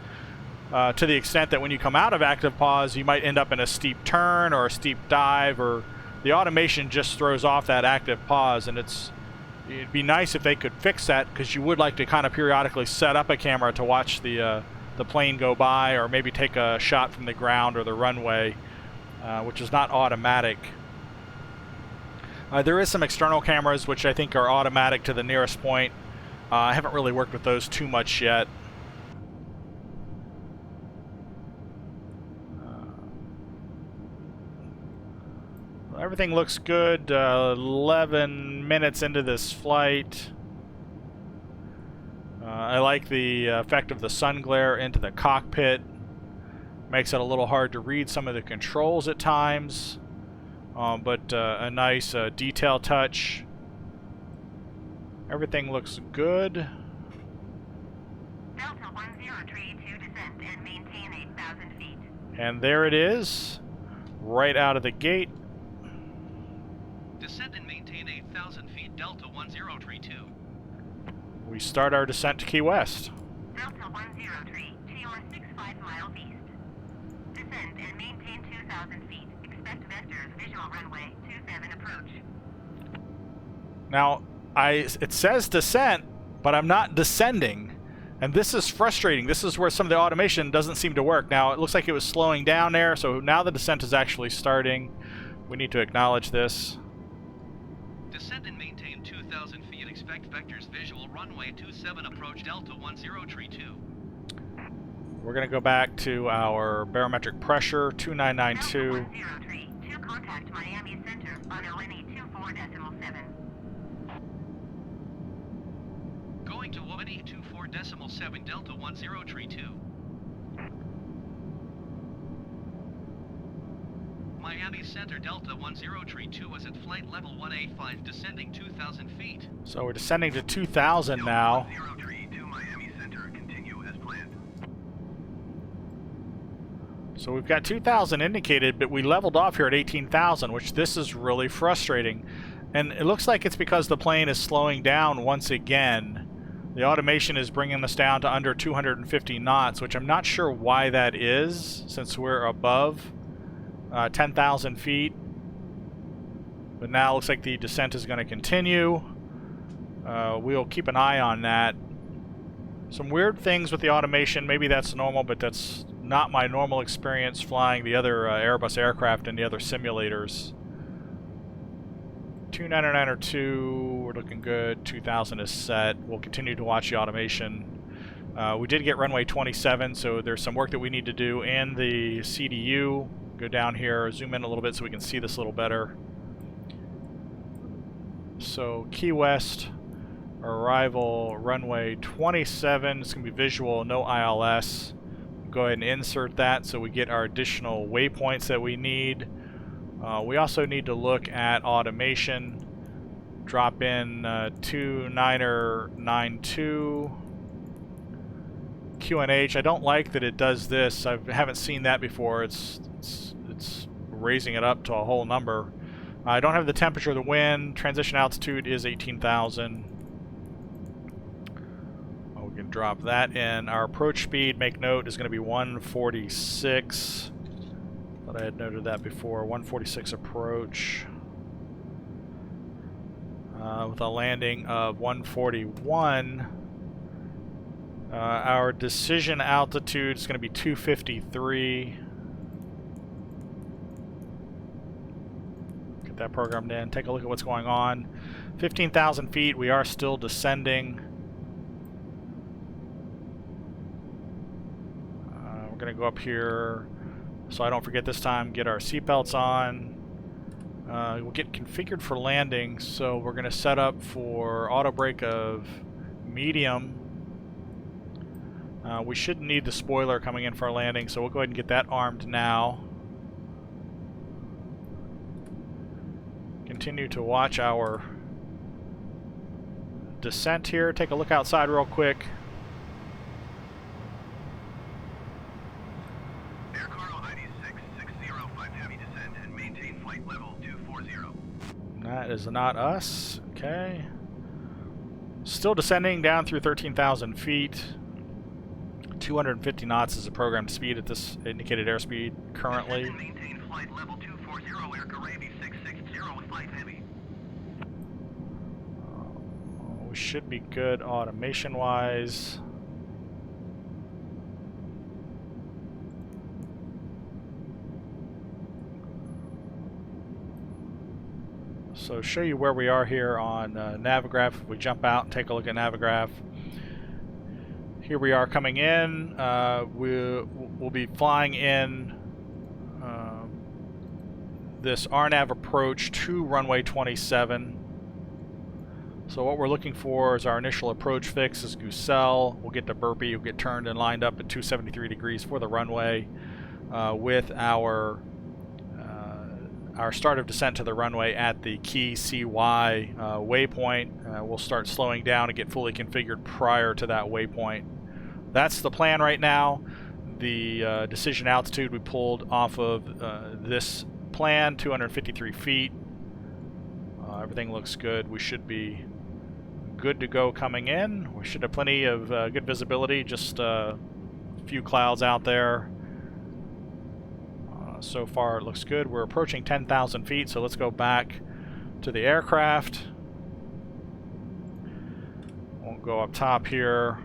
to the extent that when you come out of active pause you might end up in a steep turn or a steep dive or the automation just throws off that active pause, and it'd be nice if they could fix that, because you would like to kind of periodically set up a camera to watch the plane go by, or maybe take a shot from the ground or the runway, which is not automatic. There is some external cameras which I think are automatic to the nearest point. I haven't really worked with those too much yet. Everything looks good. 11 minutes into this flight. I like the effect of the sun glare into the cockpit. Makes it a little hard to read some of the controls at times. But a nice detail touch. Everything looks good. Delta 1032 descent and maintain 8,000 feet. And there it is, right out of the gate. Descend and maintain 8,000 feet, Delta 1032. We start our descent to Key West. Delta 103 to your 65 miles east. Descend and maintain 2,000 feet. Expect vectors, visual runway 27 approach. Now, it says descent, but I'm not descending. And this is frustrating. This is where some of the automation doesn't seem to work. Now, it looks like it was slowing down there, so now the descent is actually starting. We need to acknowledge this. Descend and maintain 2,000 feet. Expect vectors, visual runway 27 approach, Delta 1032. We're going to go back to our barometric pressure, 2992. Delta 103 to contact Miami Center on ONE 24.7. Going to ONE 24.7, Delta 1032. Miami Center, Delta 1032 is at flight level 185, descending 2,000 feet. So we're descending to 2,000 now. 103 to Miami Center. Continue as planned. So we've got 2,000 indicated, but we leveled off here at 18,000, which this is really frustrating. And it looks like it's because the plane is slowing down once again. The automation is bringing us down to under 250 knots, which I'm not sure why that is, since we're above 10,000 feet. But now it looks like the descent is going to continue. We'll keep an eye on that. Some weird things with the automation. Maybe that's normal, but that's not my normal experience flying the other Airbus aircraft and the other simulators. 2992, we're looking good. 2000 is set. We'll continue to watch the automation. We did get runway 27, so there's some work that we need to do in the CDU. Go down here, zoom in a little bit so we can see this a little better. So Key West, arrival runway 27. It's going to be visual, no ILS. Go ahead and insert that so we get our additional waypoints that we need. We also need to look at automation. Drop in 2992. QNH. I don't like that it does this. I haven't seen that before. It's raising it up to a whole number. I don't have the temperature of the wind. Transition altitude is 18,000. We can drop that in. Our approach speed, make note, is going to be 146. Thought I had noted that before. 146 approach. With a landing of 141. Our decision altitude is going to be 253. Get that programmed in. Take a look at what's going on. 15,000 feet. We are still descending. We're going to go up here, so I don't forget this time. Get our seatbelts on. We'll get configured for landing, so we're going to set up for auto brake of medium. We shouldn't need the spoiler coming in for our landing, so we'll go ahead and get that armed now. Continue to watch our descent here. Take a look outside real quick. Air Cargo ID 6605 heavy descent and maintain flight level 240. That is not us. Okay. Still descending down through 13,000 feet. 250 knots is the programmed speed at this indicated airspeed currently. Descend and maintain flight level 240, Air Cargo 6660 should be good automation-wise. So show you where we are here on Navigraph. If we jump out and take a look at Navigraph, here we are coming in. We'll be flying in this RNAV approach to runway 27. So what we're looking for is our initial approach fix is Goosell. We'll get to burpee, we'll get turned and lined up at 273 degrees for the runway with our start of descent to the runway at the KEYW waypoint. We'll start slowing down and get fully configured prior to that waypoint. That's the plan right now. The decision altitude we pulled off of this plan, 253 feet. Everything looks good. We should be good to go coming in. We should have plenty of good visibility, just a few clouds out there. So far it looks good. We're approaching 10,000 feet, so let's go back to the aircraft. Won't go up top here.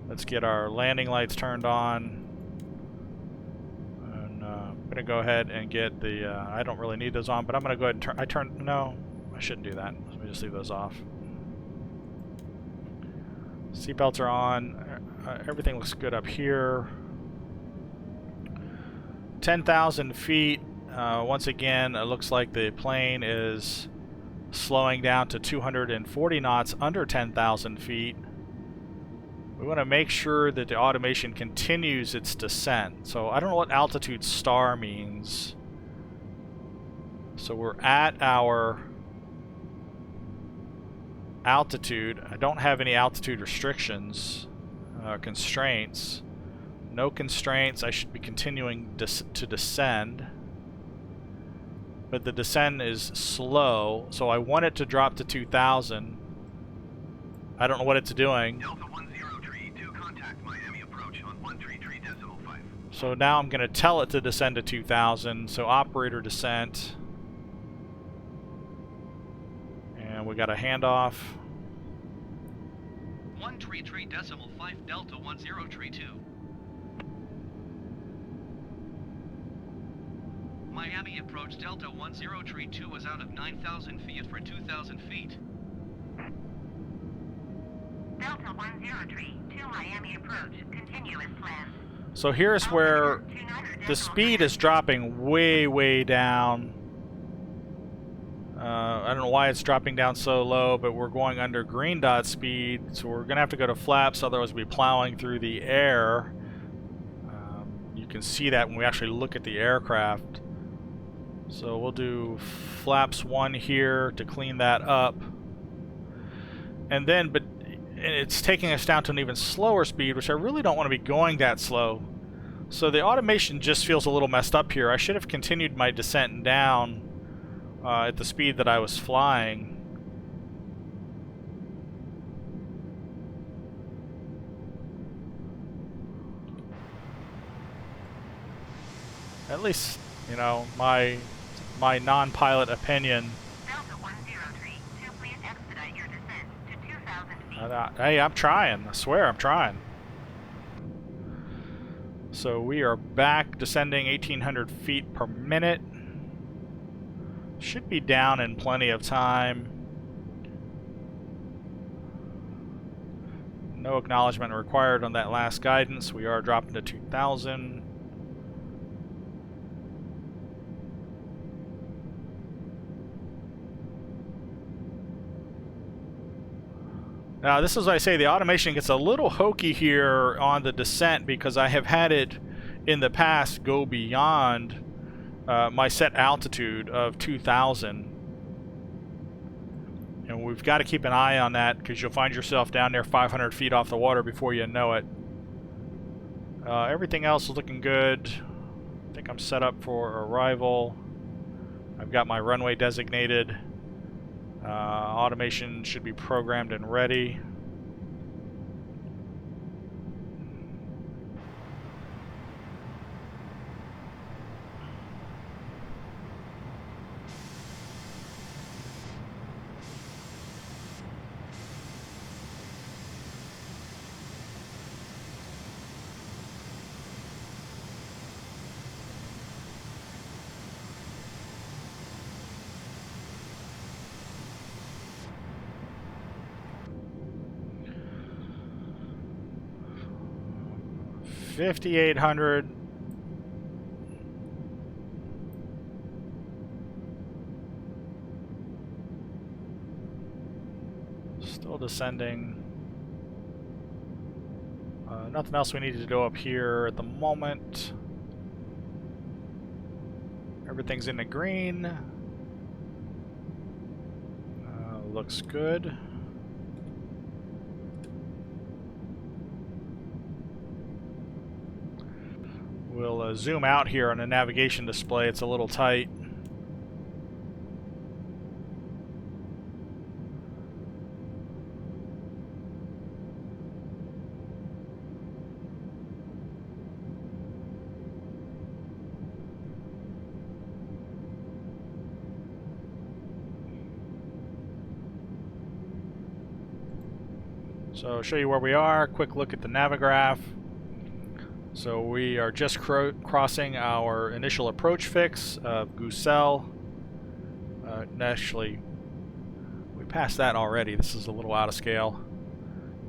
Let's get our landing lights turned on. And I'm going to go ahead and get the, I don't really need those on, but I'm going to go ahead and turn, no, I shouldn't do that. Let me just leave those off. Seatbelts are on. Everything looks good up here. 10,000 feet. Once again, it looks like the plane is slowing down to 240 knots under 10,000 feet. We want to make sure that the automation continues its descent. So I don't know what altitude star means. So we're at our altitude. I don't have any altitude restrictions, constraints. No constraints. I should be continuing to descend. But the descent is slow, so I want it to drop to 2,000. I don't know what it's doing. Delta 1032, contact Miami approach on 133.5. So now I'm going to tell it to descend to 2,000. So operator descent. And we got a handoff. 133.5 Delta 1032. Miami approach Delta 1032 is out of 9,000 feet for 2,000 feet. Delta 103 to Miami approach. Continue as planned. So here's where the speed is dropping way, way down. I don't know why it's dropping down so low, but we're going under green dot speed, so we're going to have to go to flaps, otherwise we'll be plowing through the air. You can see that when we actually look at the aircraft. So we'll do flaps 1 here to clean that up. And then, but it's taking us down to an even slower speed, which I really don't want to be going that slow. So the automation just feels a little messed up here. I should have continued my descent down at the speed that I was flying. At least, you know, my non-pilot opinion. Delta 103 to please expedite your descent to 2,000 feet. Hey, I'm trying. I swear I'm trying. So we are back descending 1,800 feet per minute. Should be down in plenty of time. No acknowledgement required on that last guidance. We are dropping to 2,000. Now, this is what I say, the automation gets a little hokey here on the descent because I have had it in the past go beyond my set altitude of 2,000. And we've got to keep an eye on that because you'll find yourself down there 500 feet off the water before you know it. Everything else is looking good. I think I'm set up for arrival. I've got my runway designated. Automation should be programmed and ready. 5,800. Still descending. Nothing else we need to do up here at the moment. Everything's in the green. Looks good. We'll zoom out here on the navigation display. It's a little tight. So I'll show you where we are. Quick look at the navigraph. So we are just crossing our initial approach fix of Gusel. Actually, we passed that already. This is a little out of scale.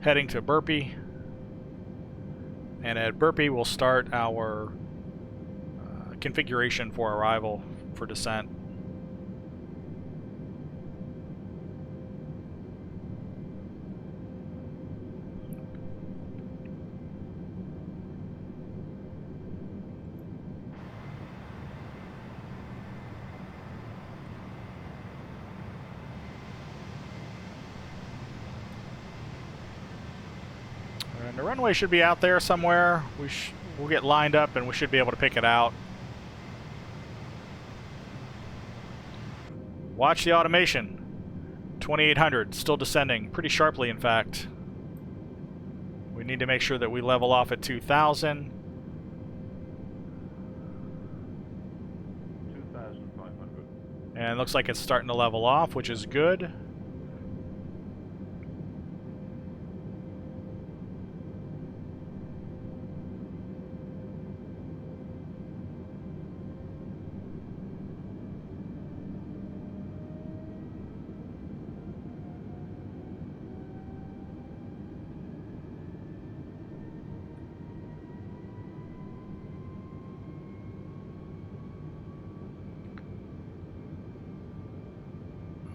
Heading to Burpee. And at Burpee, we'll start our configuration for arrival for descent. And the runway should be out there somewhere. We'll get lined up and we should be able to pick it out. Watch the automation. 2,800, still descending pretty sharply, in fact. We need to make sure that we level off at 2,000. 2,500. And it looks like it's starting to level off, which is good.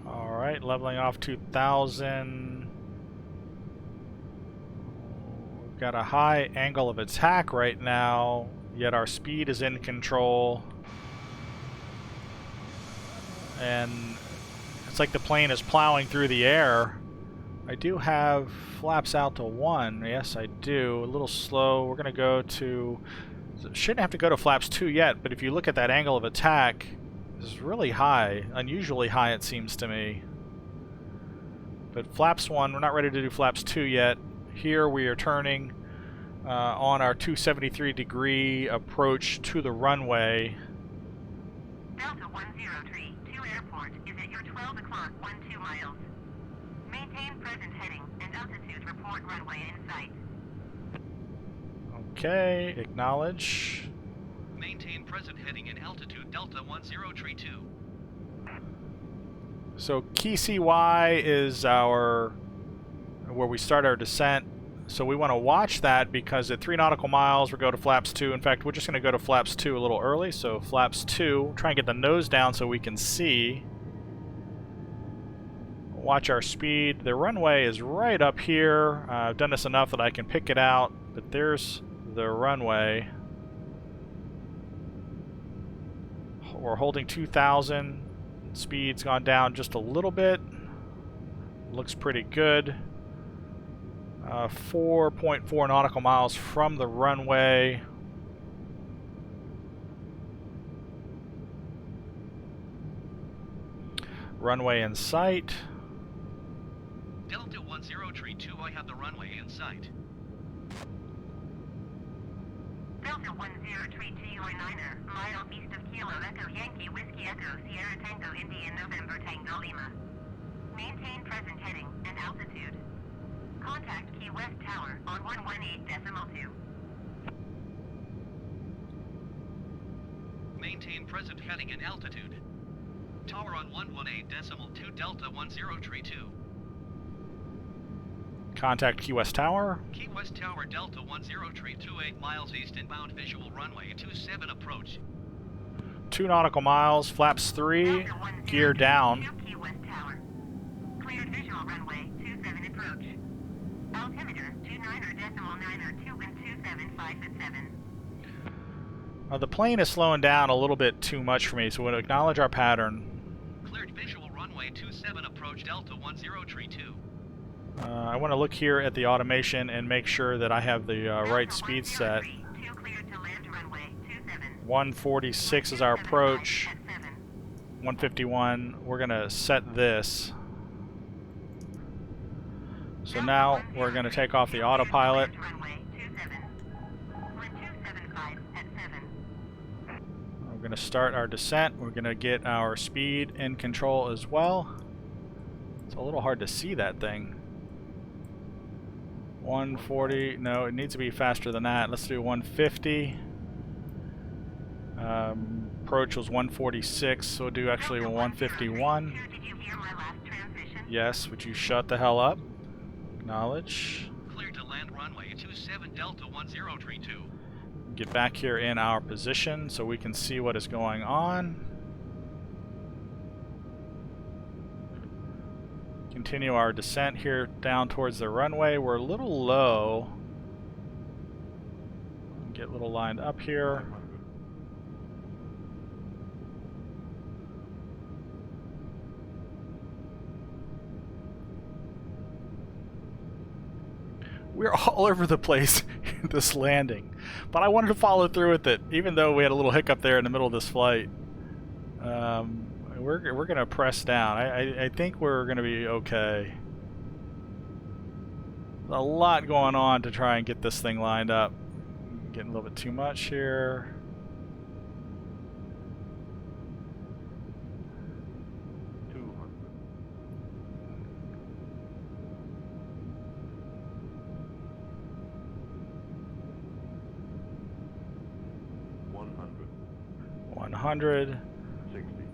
Alright, leveling off 2,000. We've got a high angle of attack right now, yet our speed is in control. And it's like the plane is plowing through the air. I do have flaps out to 1. Yes, I do. A little slow. We're going to go to... Shouldn't have to go to flaps 2 yet, but if you look at that angle of attack, it's really high. Unusually high, it seems to me. But flaps 1, we're not ready to do flaps 2 yet. Here we are turning on our 273-degree approach to the runway. Delta 103 to airport is at your 12 o'clock 12 miles. Maintain present heading and altitude report runway in sight. Okay, acknowledge. Maintain present heading and altitude Delta 1032. So KEYW is where we start our descent. So we want to watch that because at 3 nautical miles we'll go to flaps 2. In fact, we're just going to go to flaps 2 a little early. So flaps 2, try and get the nose down so we can see. Watch our speed. The runway is right up here. I've done this enough that I can pick it out, but there's the runway. We're holding 2,000. Speed's gone down just a little bit. Looks pretty good. 4.4 nautical miles from the runway. Runway in sight. Delta 1032, I have the runway in sight. Delta 103 to your liner, mile east of Kilo Echo Yankee Whiskey Echo Sierra Tango Indian November Tango Lima. Maintain present heading and altitude. Contact Key West Tower on 118.2. Maintain present heading and altitude. Tower on 118.2 Delta 1032. Contact Key West Tower. Key West Tower Delta 10 tree 28 miles east inbound visual runway 27 approach. 2 nautical miles, flaps 3, gear down. Key West Tower. Cleared visual runway 27 approach. Altimeter 29.9 wind 275 at 7. The plane is slowing down a little bit too much for me, so we'll acknowledge our pattern. Cleared visual runway 27 approach Delta 10 tree 2. I want to look here at the automation and make sure that I have the right speed set. 146 is our approach. 151. We're going to set this. So now we're going to take off the autopilot. We're going to start our descent. We're going to get our speed in control as well. It's a little hard to see that thing. 140. No, it needs to be faster than that. Let's do 150. Approach was 146, so we'll do actually 151. Yes, would you shut the hell up? Acknowledge. Clear to land runway 27 Delta 10 tree 2. Get back here in our position so we can see what is going on. Continue our descent here down towards the runway. We're a little low. Get a little lined up here. We're all over the place in this landing, but I wanted to follow through with it, even though we had a little hiccup there in the middle of this flight. We're gonna press down. I think we're gonna be okay. A lot going on to try and get this thing lined up. Getting a little bit too much here.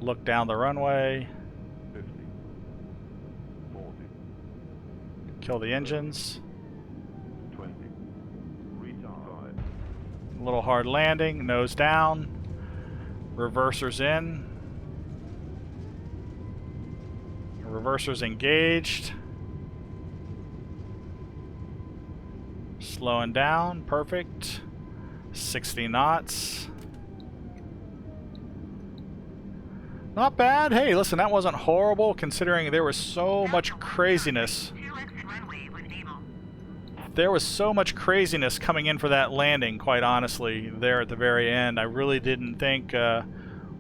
Look down the runway. 50, 40, kill the engines. 20, retard. A little hard landing, nose down. Reversers in. Reversers engaged. Slowing down, perfect. 60 knots. Not bad. Hey, listen, that wasn't horrible considering there was so much craziness. There was so much craziness coming in for that landing, quite honestly, there at the very end. I really didn't think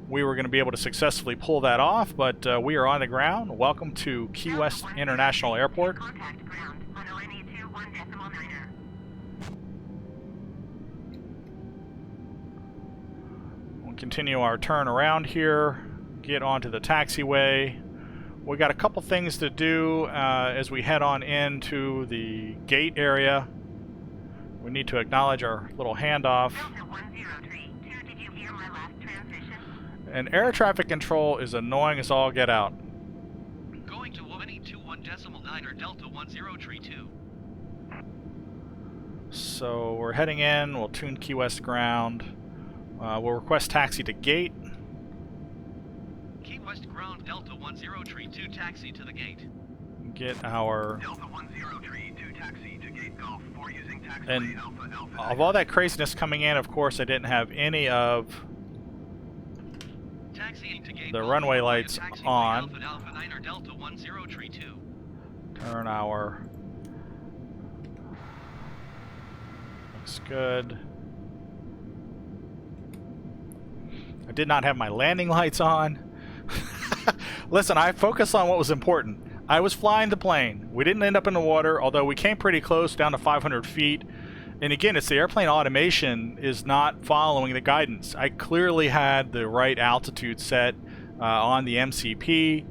we were going to be able to successfully pull that off, but we are on the ground. Welcome to Key West International Airport. We'll continue our turn around here. Get onto the taxiway. We got a couple things to do as we head on into the gate area. We need to acknowledge our little handoff. And air traffic control is annoying as all get out. Going to 182.1.9 or Delta 10 tree 2. So we're heading in. We'll tune Key West ground. We'll request taxi to gate. Key West ground Delta 10 tree 2 taxi to the gate. Get our Delta 10 tree 2 taxi to gate Golf 4 using taxi and lane Alpha of all that craziness coming in, of course, I didn't have any of Taxiing to gate the Golf runway 4 lights taxi on. Alpha 9 or Delta 10 tree 2. Turn our looks good. I did not have my landing lights on. Listen, I focused on what was important. I was flying the plane. We didn't end up in the water, although we came pretty close, down to 500 feet. And again, it's the airplane automation is not following the guidance. I clearly had the right altitude set on the MCP,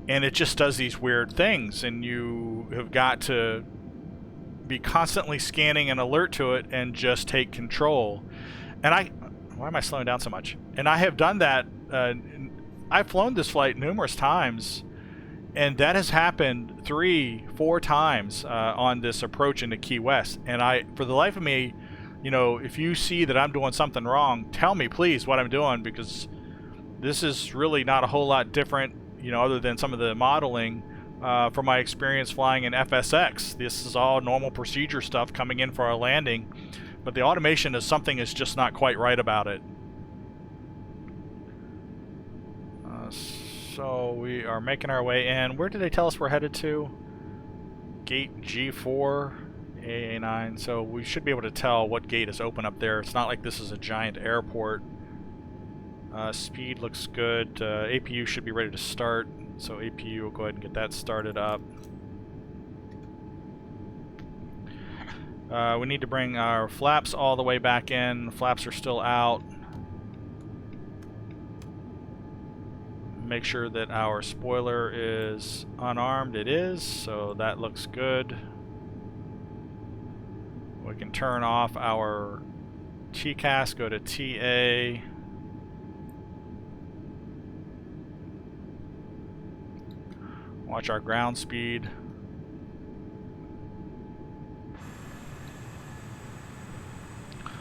and it just does these weird things. And you have got to be constantly scanning an alert to it and just take control. And why am I slowing down so much? And I have done that. I've flown this flight numerous times, And that has happened 3-4 times on this approach into Key West. And for the life of me, you know, if you see that I'm doing something wrong, tell me please what I'm doing, because this is really not a whole lot different, you know, other than some of the modeling from my experience flying in FSX. This is all normal procedure stuff coming in for our landing, but the automation is something is just not quite right about it. So we are making our way in. Where did they tell us we're headed to? Gate G4, AA9. So we should be able to tell what gate is open up there. It's not like this is a giant airport. Speed looks good. APU should be ready to start. So APU will go ahead and get that started up. We need to bring our flaps all the way back in. Flaps are still out. Make sure that our spoiler is unarmed. It is, so that looks good. We can turn off our TCAS, go to TA. Watch our ground speed.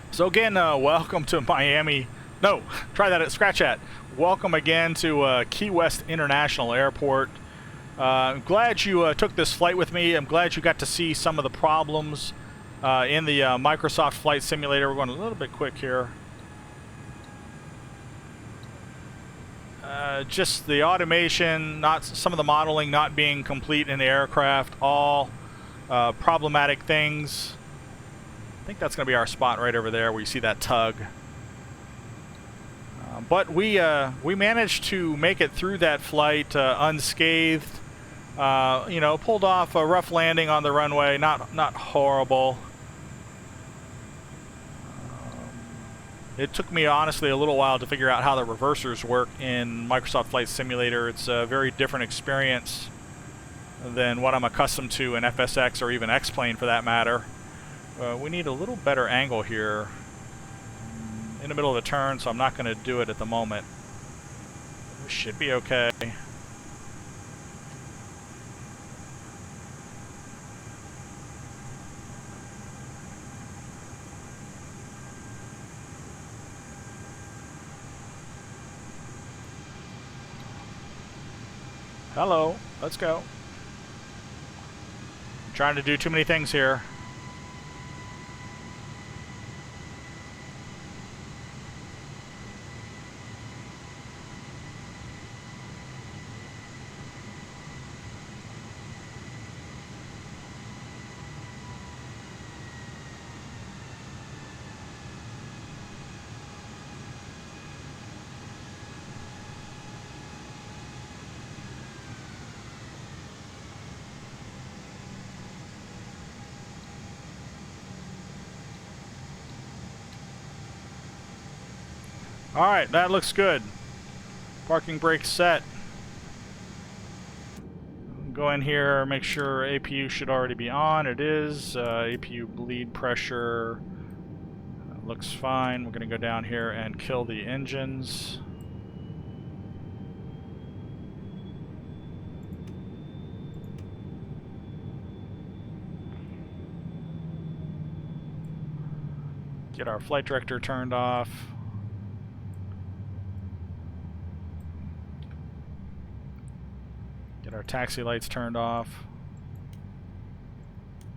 So again, welcome to Miami. No, try that. Scratch that. Welcome again to Key West International Airport. I'm glad you took this flight with me. I'm glad you got to see some of the problems in the Microsoft Flight Simulator. We're going a little bit quick here. Just the automation, some of the modeling not being complete in the aircraft, all problematic things. I think that's going to be our spot right over there where you see that tug. But we managed to make it through that flight unscathed. You know, pulled off a rough landing on the runway, not horrible. It took me honestly a little while to figure out how the reversers work in Microsoft Flight Simulator. It's a very different experience than what I'm accustomed to in FSX or even X-Plane for that matter. We need a little better angle here. In the middle of the turn, so I'm not going to do it at the moment. We should be okay. Hello, let's go. I'm trying to do too many things here. Alright, that looks good. Parking brake set. Go in here, make sure APU should already be on. It is. APU bleed pressure looks fine. We're going to go down here and kill the engines. Get our flight director turned off. Get our taxi lights turned off.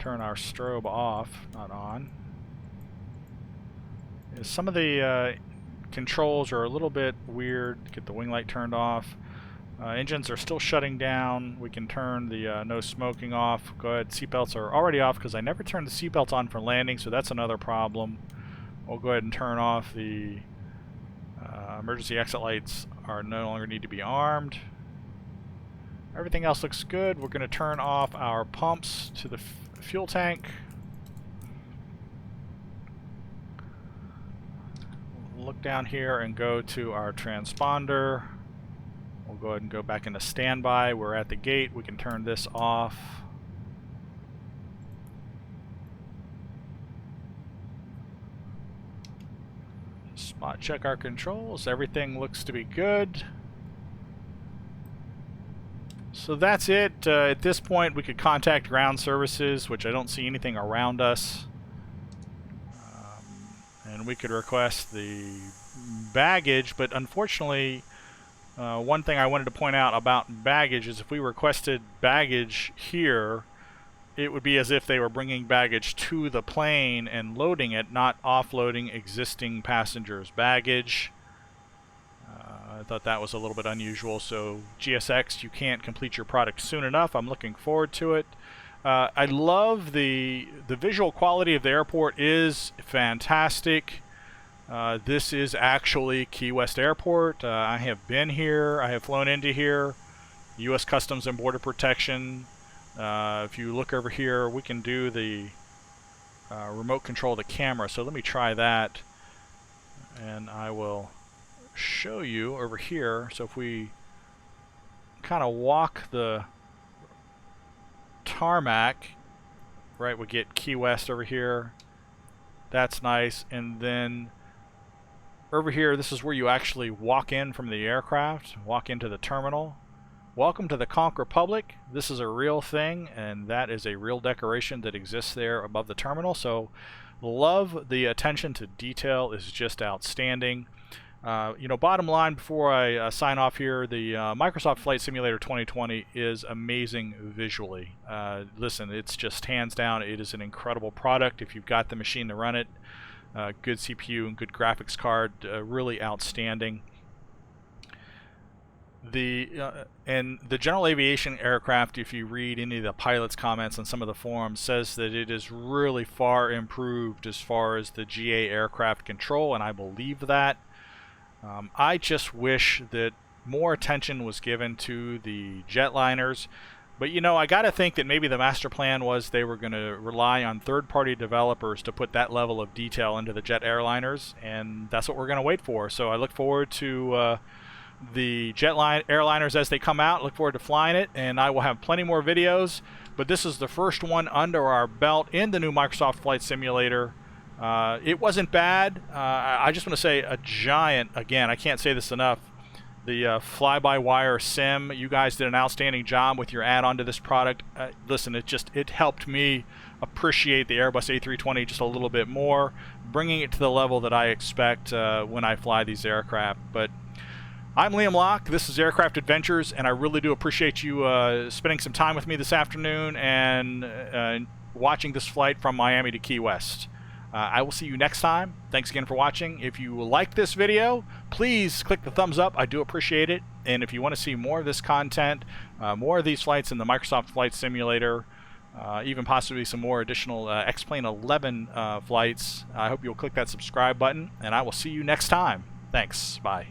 Turn our strobe off, not on. Some of the controls are a little bit weird. Get the wing light turned off. Engines are still shutting down. We can turn the no smoking off. Go ahead, seatbelts are already off because I never turned the seatbelts on for landing, so that's another problem. We'll go ahead and turn off the emergency exit lights are no longer need to be armed. Everything else looks good. We're going to turn off our pumps to the fuel tank. We'll look down here and go to our transponder. We'll go ahead and go back into standby. We're at the gate. We can turn this off. Spot check our controls. Everything looks to be good. So that's it. At this point, we could contact ground services, which I don't see anything around us. And we could request the baggage, but unfortunately, one thing I wanted to point out about baggage is if we requested baggage here, it would be as if they were bringing baggage to the plane and loading it, not offloading existing passengers' baggage. I thought that was a little bit unusual. So GSX, you can't complete your product soon enough. I'm looking forward to it. I love the visual quality of the airport is fantastic. This is actually Key West Airport. I have been here. I have flown into here. U.S. Customs and Border Protection. If you look over here, we can do the remote control of the camera. So let me try that. And I will show you over here. So if we kind of walk the tarmac, right, we get Key West over here. That's nice. And then over here, this is where you actually walk in from the aircraft, walk into the terminal. Welcome to the Conch Republic. This is a real thing, and that is a real decoration that exists there above the terminal. So love the attention to detail is just outstanding. You know, bottom line before I sign off here, the Microsoft Flight Simulator 2020 is amazing visually. Listen, it's just hands down, it is an incredible product if you've got the machine to run it. Good CPU and good graphics card, really outstanding. And the general aviation aircraft, if you read any of the pilot's comments on some of the forums, says that it is really far improved as far as the GA aircraft control, and I believe that. I just wish that more attention was given to the jetliners. But you know, I gotta think that maybe the master plan was they were going to rely on third-party developers to put that level of detail into the jet airliners, and that's what we're going to wait for. So I look forward to the airliners as they come out. Look forward to flying it, and I will have plenty more videos. But this is the first one under our belt in the new Microsoft Flight Simulator. It wasn't bad. I just want to say a giant, again, I can't say this enough, the fly-by-wire sim, you guys did an outstanding job with your add-on to this product. Listen, it helped me appreciate the Airbus A320 just a little bit more, bringing it to the level that I expect when I fly these aircraft. But I'm Liam Locke, this is Aircraft Adventures, and I really do appreciate you spending some time with me this afternoon and watching this flight from Miami to Key West. I will see you next time. Thanks again for watching. If you like this video, please click the thumbs up. I do appreciate it. And if you want to see more of this content, more of these flights in the Microsoft Flight Simulator, even possibly some more additional X-Plane 11 flights, I hope you'll click that subscribe button, and I will see you next time. Thanks. Bye.